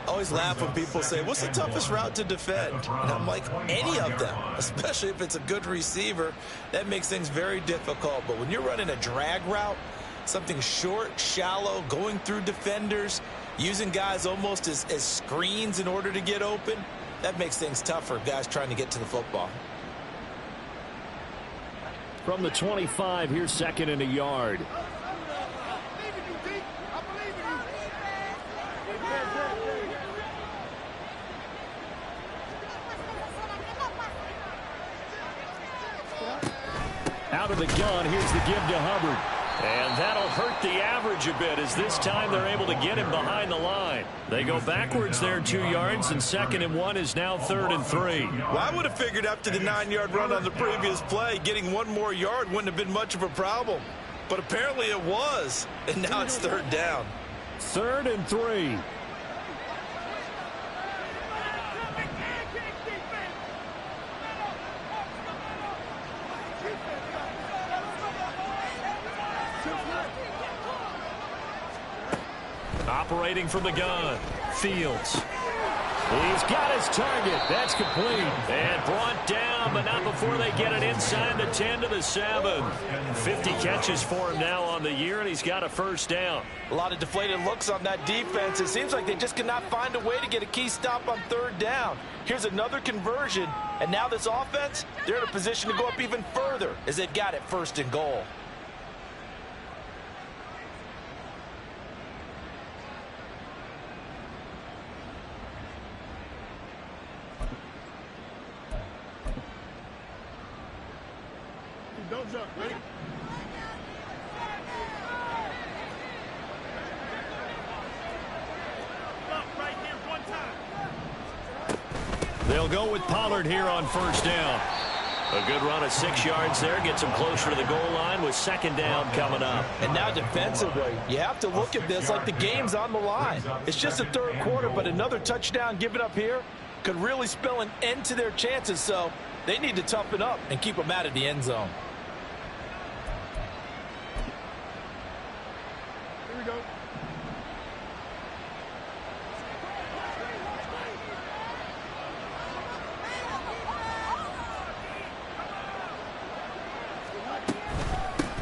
I always laugh when people say, what's the toughest route to defend? And I'm like, any of them, especially if it's a good receiver. That makes things very difficult. But when you're running a drag route, something short, shallow, going through defenders, using guys almost as screens in order to get open, that makes things tough for guys trying to get to the football. From the 25, here's 2nd and a yard. Out of the gun, here's the give to Hubbard. And that'll hurt the average a bit as this time they're able to get him behind the line. They go backwards there 2 yards, and 2nd and 1 is now 3rd and 3. Well, I would have figured after the 9-yard run on the previous play, getting 1 more yard wouldn't have been much of a problem. But apparently it was, and now it's 3rd down. 3rd and 3. Operating from the gun, Fields. He's got his target. That's complete. And brought down, but not before they get it inside the 10 to the 7. 50 catches for him now on the year, and he's got a 1st down. A lot of deflated looks on that defense. It seems like they just cannot find a way to get a key stop on 3rd down. Here's another conversion, and now this offense, they're in a position to go up even further as they've got it 1st and goal. Don't jump, ready? Up right here, 1 time. They'll go with Pollard here on 1st down. A good run of 6 yards there. Gets him closer to the goal line with 2nd down coming up. And now defensively, you have to look at this like the game's on the line. It's just the 3rd quarter, but another touchdown given up here could really spell an end to their chances. So they need to toughen up and keep them out of the end zone. Here we go.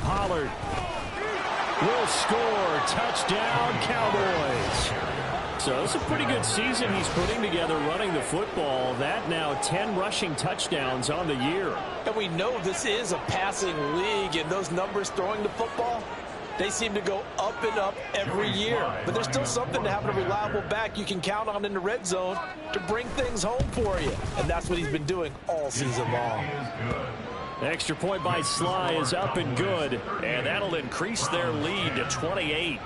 Pollard will score. Touchdown, Cowboys. So it's a pretty good season he's putting together running the football. That now 10 rushing touchdowns on the year. And we know this is a passing league, and those numbers throwing the football, they seem to go up and up every year. But there's still something to having a reliable back you can count on in the red zone to bring things home for you. And that's what he's been doing all season long. Extra point by Sly is up and good. And that'll increase their lead to 28.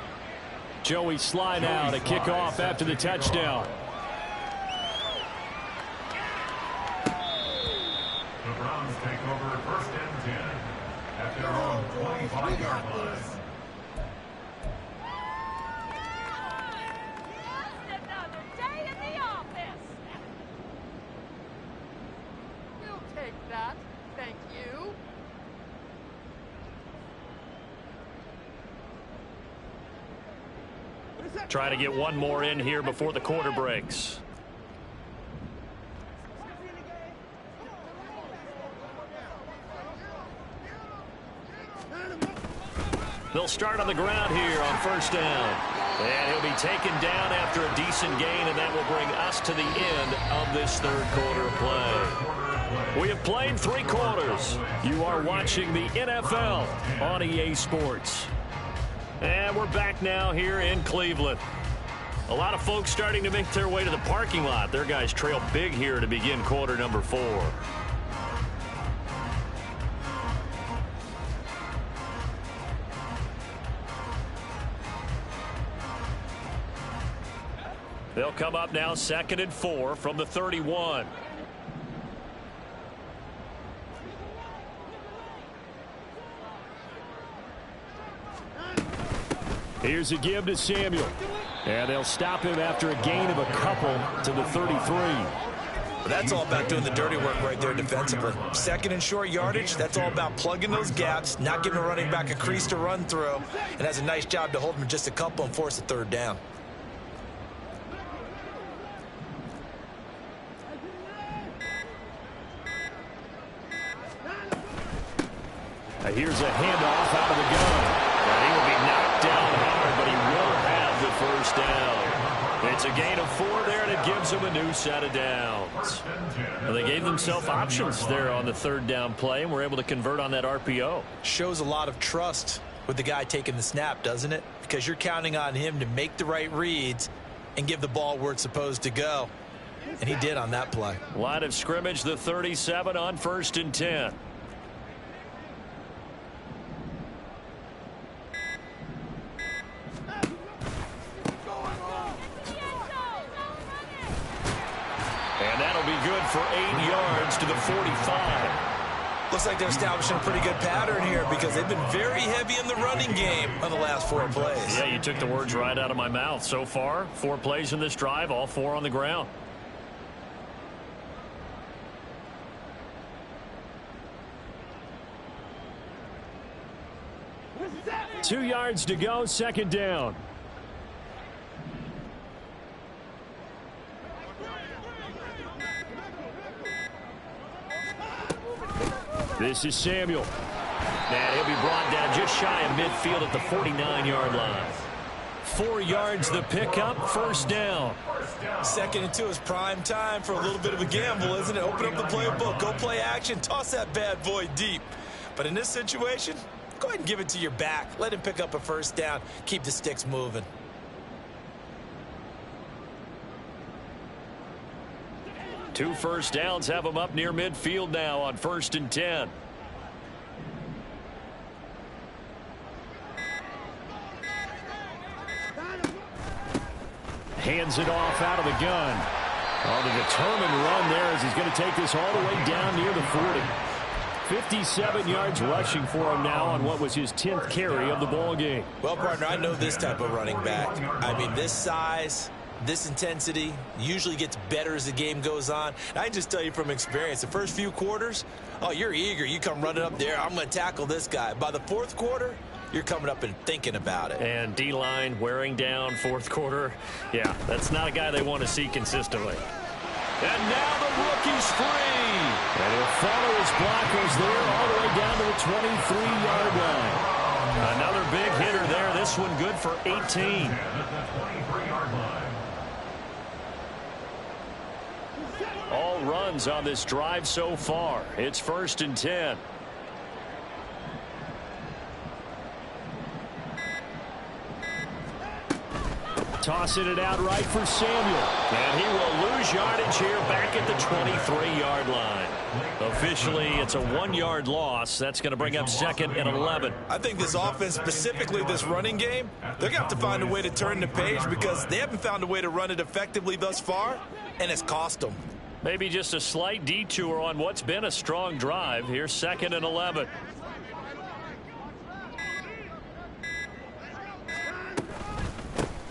Joey Sly now to kick off after the touchdown. The Browns take over 1st and 10 at their own 25-yard line. Just another day in the office. We'll take that. Thank you. Try to get one more in here before the quarter breaks. They'll start on the ground here on first down. And he'll be taken down after a decent gain, and that will bring us to the end of this third quarter play. We have played 3 quarters. You are watching the NFL on EA Sports. And we're back now here in Cleveland. A lot of folks starting to make their way to the parking lot. Their guys trail big here to begin quarter number 4. They'll come up now 2nd and 4 from the 31. Here's a give to Samuel. And they'll stop him after a gain of a couple to the 33. That's all about doing the dirty work right there defensively. 2nd and short yardage, that's all about plugging those gaps, not giving a running back a crease to run through, and has a nice job to hold him just a couple and force a 3rd down. Here's a handoff out of the gun. And he will be knocked down hard, but he will have the first down. It's a gain of 4 there, and it gives them a new set of downs. Well, they gave themselves options there on the 3rd down play, and were able to convert on that RPO. Shows a lot of trust with the guy taking the snap, doesn't it? Because you're counting on him to make the right reads and give the ball where it's supposed to go. And he did on that play. Line of scrimmage, the 37 on 1st and 10. And that'll be good for 8 yards to the 45. Looks like they're establishing a pretty good pattern here because they've been very heavy in the running game on the last 4 plays. Yeah, you took the words right out of my mouth. So far, 4 plays in this drive, all 4 on the ground. Two yards to go, 2nd down. This is Samuel. And he'll be brought down just shy of midfield at the 49-yard line. 4 yards the pickup, 1st down. 2nd and 2 is prime time for a little bit of a gamble, isn't it? Open up the playbook, go play action, toss that bad boy deep. But in this situation, go ahead and give it to your back. Let him pick up a 1st down. Keep the sticks moving. Two 1st downs have them up near midfield now on 1st and 10. Hands it off out of the gun. Oh, the determined run there as he's going to take this all the way down near the 40. 57 yards rushing for him now on what was his 10th carry of the ball game. Well, partner, I know this type of running back. I mean, this size, this intensity usually gets better as the game goes on. And I can just tell you from experience, the first few quarters, oh, you're eager. You come running up there. I'm going to tackle this guy. By the 4th quarter, you're coming up and thinking about it. And D-line wearing down 4th quarter. Yeah, that's not a guy they want to see consistently. And now the rookie's free. And he'll follow his blockers there all the way down to the 23-yard line. Another big hitter there. This one good for 18. All runs on this drive so far. It's 1st and 10. Tossing it out right for Samuel. And he will lose yardage here back at the 23-yard line. Officially, it's a 1-yard loss. That's going to bring up 2nd and 11. I think this offense, specifically this running game, they're going to have to find a way to turn the page because they haven't found a way to run it effectively thus far, and it's cost them. Maybe just a slight detour on what's been a strong drive. Here's 2nd and 11.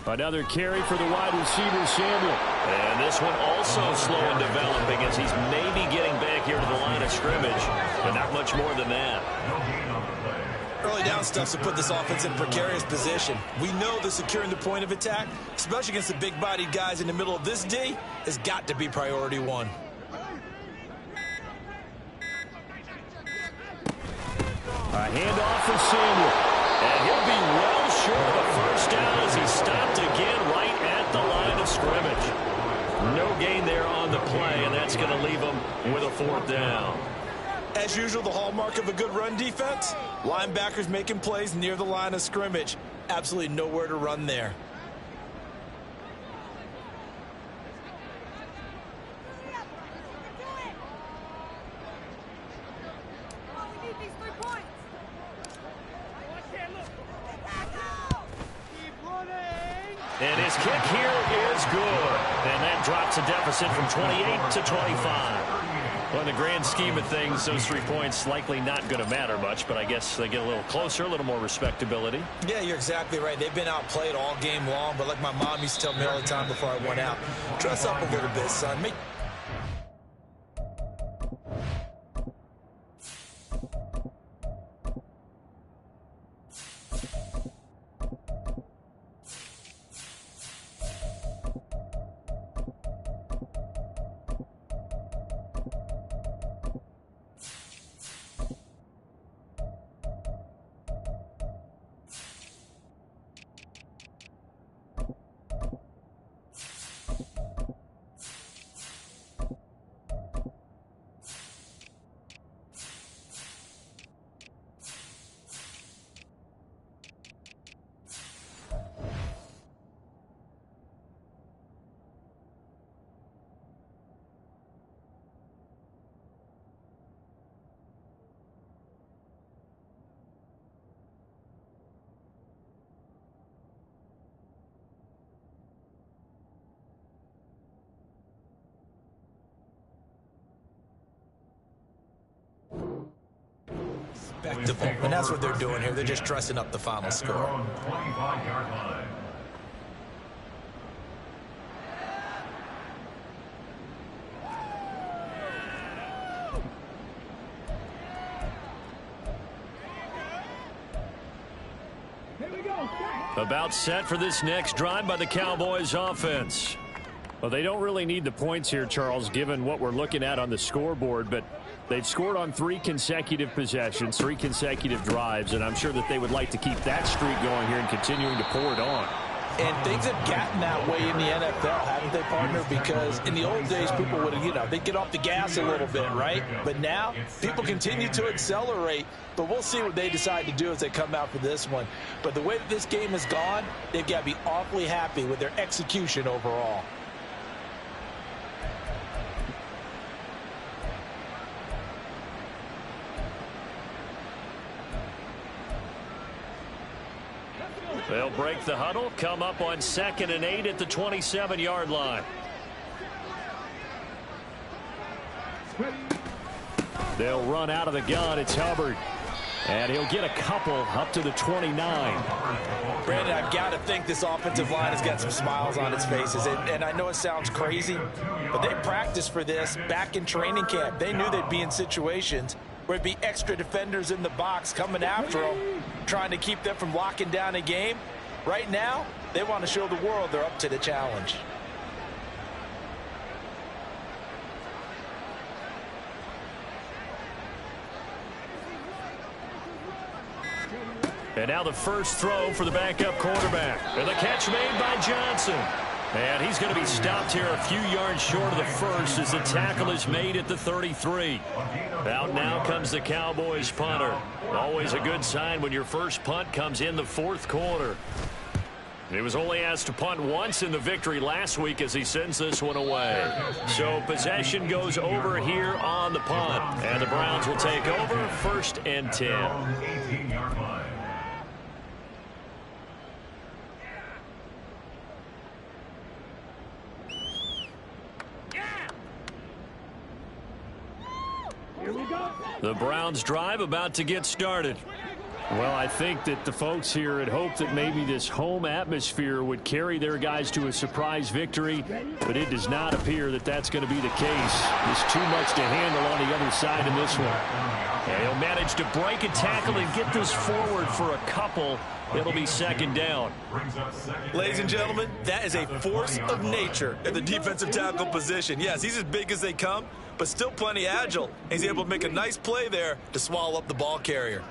Another carry for the wide receiver, Samuel. And this one also slow in developing as he's maybe getting back here to the line of scrimmage, but not much more than that. Early Early down stuff to put this offense in a precarious position. We know that securing the point of attack, especially against the big-bodied guys in the middle of this D, has got to be priority one. A handoff for Samuel. And he'll be well short of a first down as he stopped again right at the line of scrimmage. No gain there on the play, and that's going to leave him with a fourth down. As usual, the hallmark of a good run defense, linebackers making plays near the line of scrimmage. Absolutely nowhere to run there. And his kick here is good. And that drops a deficit from 28 to 25. Well, in the grand scheme of things, those 3 points likely not going to matter much, but I guess they get a little closer, a little more respectability. Yeah, you're exactly right. They've been outplayed all game long, but like my mom used to tell me all the time before I went out, dress up a little bit, son. Respectable. And that's what they're doing here. They're just dressing up the final score. 25-yard line. About set for this next drive by the Cowboys offense. Well, they don't really need the points here, Charles, given what we're looking at on the scoreboard, but they've scored on 3 consecutive possessions, 3 consecutive drives, and I'm sure that they would like to keep that streak going here and continuing to pour it on. And things have gotten that way in the NFL, haven't they, partner? Because in the old days, people would, they'd get off the gas a little bit, right? But now, people continue to accelerate. But we'll see what they decide to do as they come out for this one. But the way that this game has gone, they've got to be awfully happy with their execution overall. They'll break the huddle, come up on 2nd and 8 at the 27-yard line. They'll run out of the gun. It's Hubbard. And he'll get a couple up to the 29. Brandon, I've got to think this offensive line has got some smiles on its faces. And I know it sounds crazy, but they practiced for this back in training camp. They knew they'd be in situations where it'd be extra defenders in the box coming after them, trying to keep them from locking down a game. Right now, they want to show the world they're up to the challenge. And now the first throw for the backup quarterback. And the catch made by Johnson. And he's going to be stopped here a few yards short of the first as the tackle is made at the 33. Out now comes the Cowboys punter. Always a good sign when your first punt comes in the 4th quarter. He was only asked to punt once in the victory last week as he sends this one away. So possession goes over here on the punt. And the Browns will take over 1st and 10. 18-yard line. The Browns drive about to get started. Well, I think that the folks here had hoped that maybe this home atmosphere would carry their guys to a surprise victory, but it does not appear that that's going to be the case. There's too much to handle on the other side in this one. And he'll manage to break a tackle and get this forward for a couple. It'll be second down. Ladies and gentlemen, that is a force of nature at the defensive tackle position. Yes, he's as big as they come, but still plenty agile. He's able to make a nice play there to swallow up the ball carrier.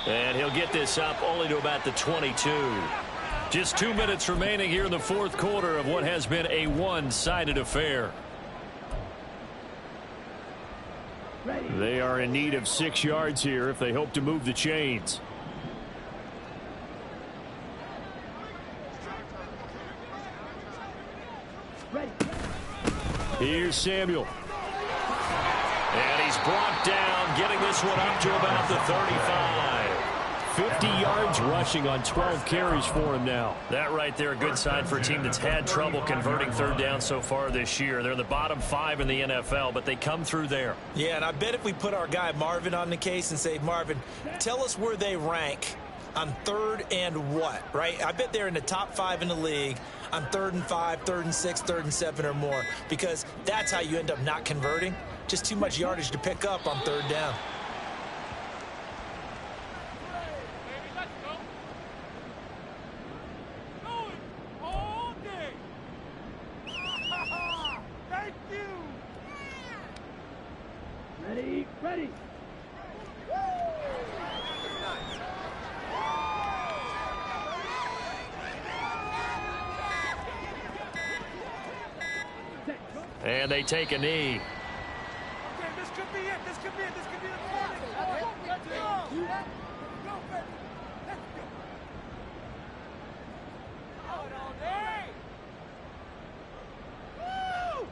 And he'll get this up only to about the 22. Just 2 minutes remaining here in the fourth quarter of what has been a one-sided affair. They are in need of 6 yards here if they hope to move the chains. Here's Samuel. And he's brought down, getting this one up to about the 35. 50 yards rushing on 12 carries for him now. That right there, a good sign for a team that's had trouble converting third down so far this year. They're in the bottom 5 in the NFL, but they come through there. Yeah, and I bet if we put our guy Marvin on the case and say, Marvin, tell us where they rank on third and what, right? I bet they're in the top 5 in the league on 3rd and 5, 3rd and 6, 3rd and 7 or more, because that's how you end up not converting. Just too much yardage to pick up on third down. Ready. And they take a knee. Okay, this could be it. This could be it. This could be the corner. Let's go. Go, baby. Let's go. Out all day. Woo!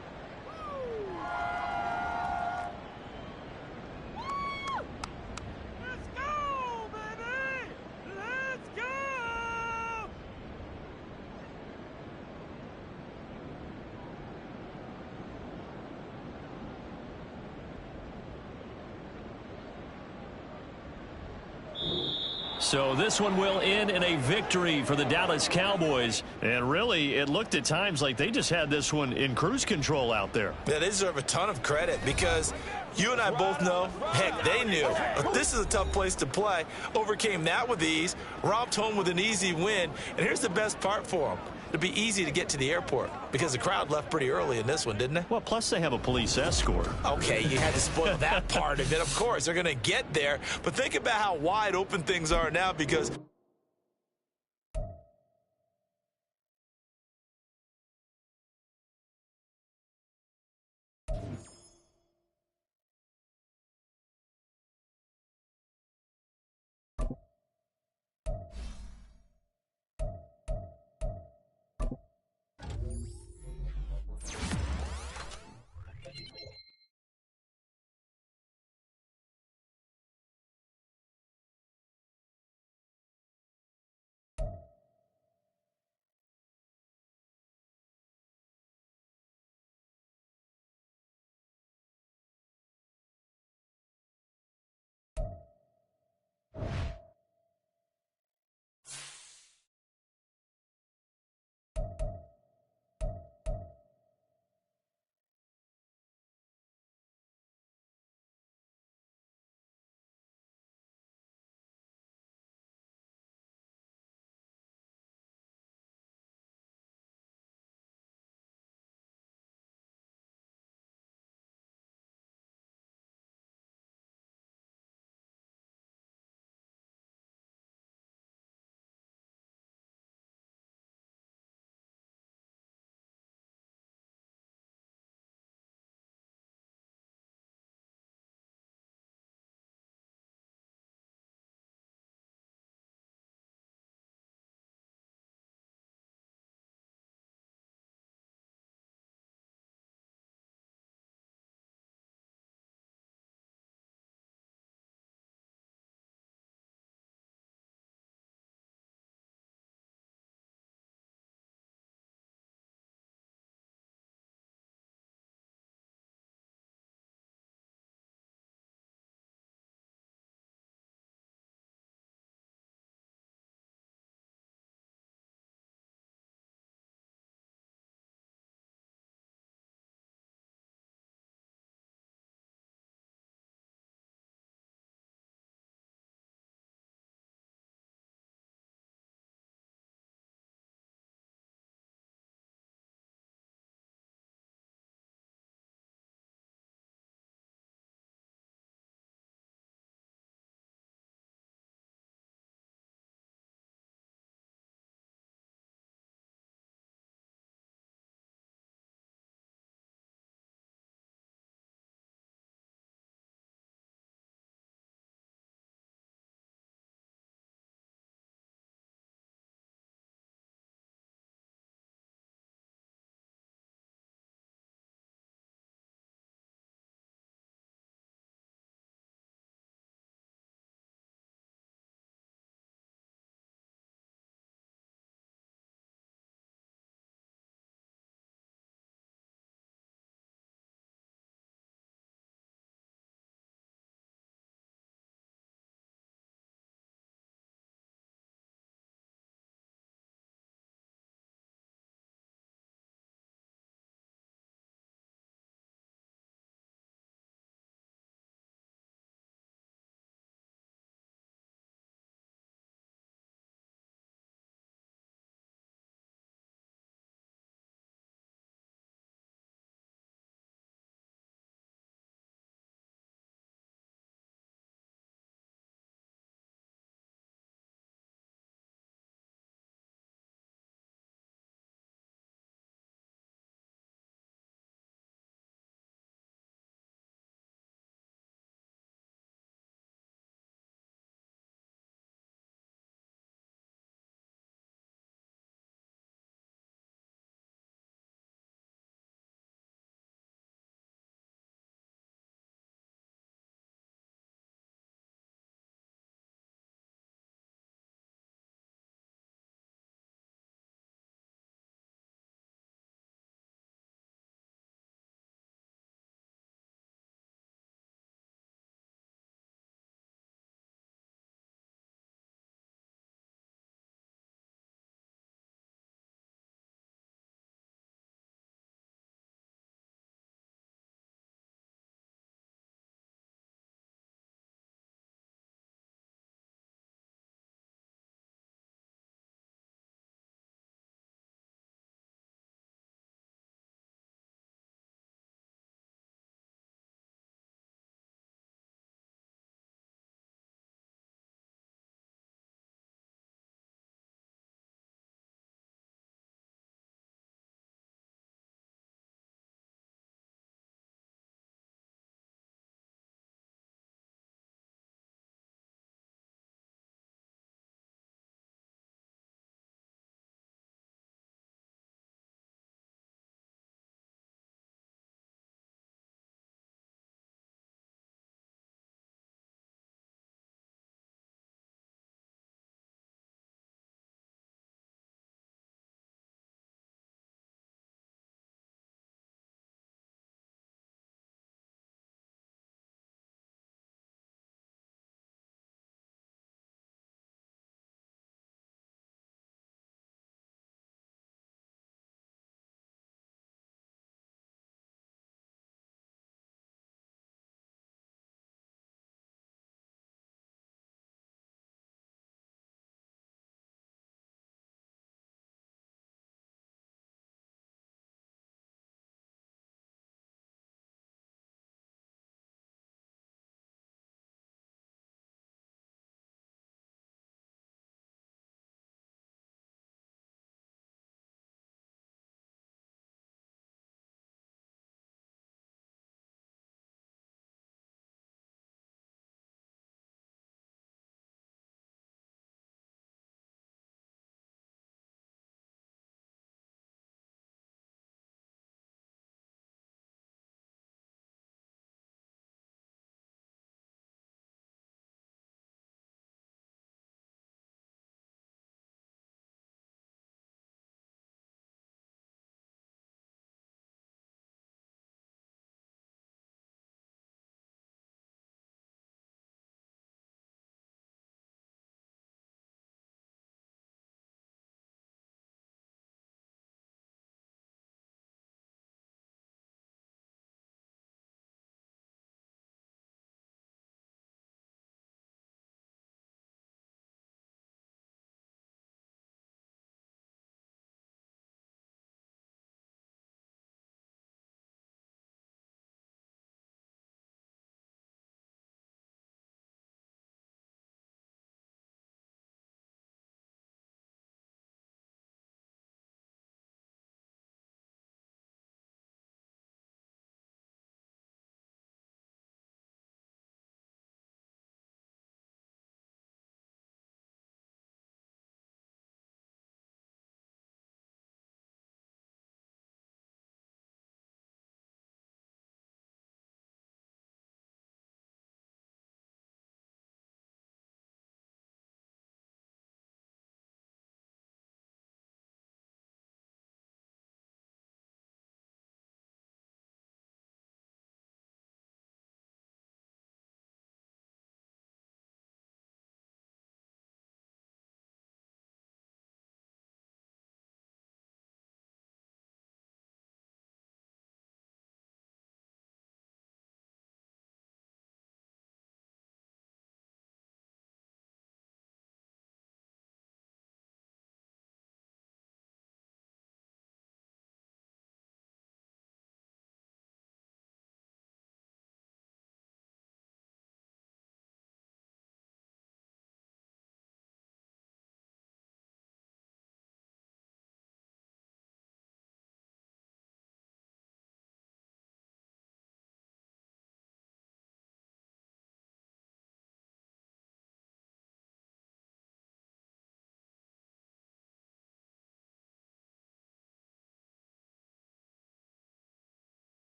Let's go, baby. Let's go. So this one will end in a victory for the Dallas Cowboys. And really, it looked at times like they just had this one in cruise control out there. Yeah, they deserve a ton of credit because you and I both know, heck, they knew. But this is a tough place to play. Overcame that with ease, romped home with an easy win. And here's the best part for them. It'd be easy to get to the airport because the crowd left pretty early in this one, didn't they? Well, plus they have a police escort. Okay, you had to spoil that part of it. Of course, they're going to get there. But think about how wide open things are now because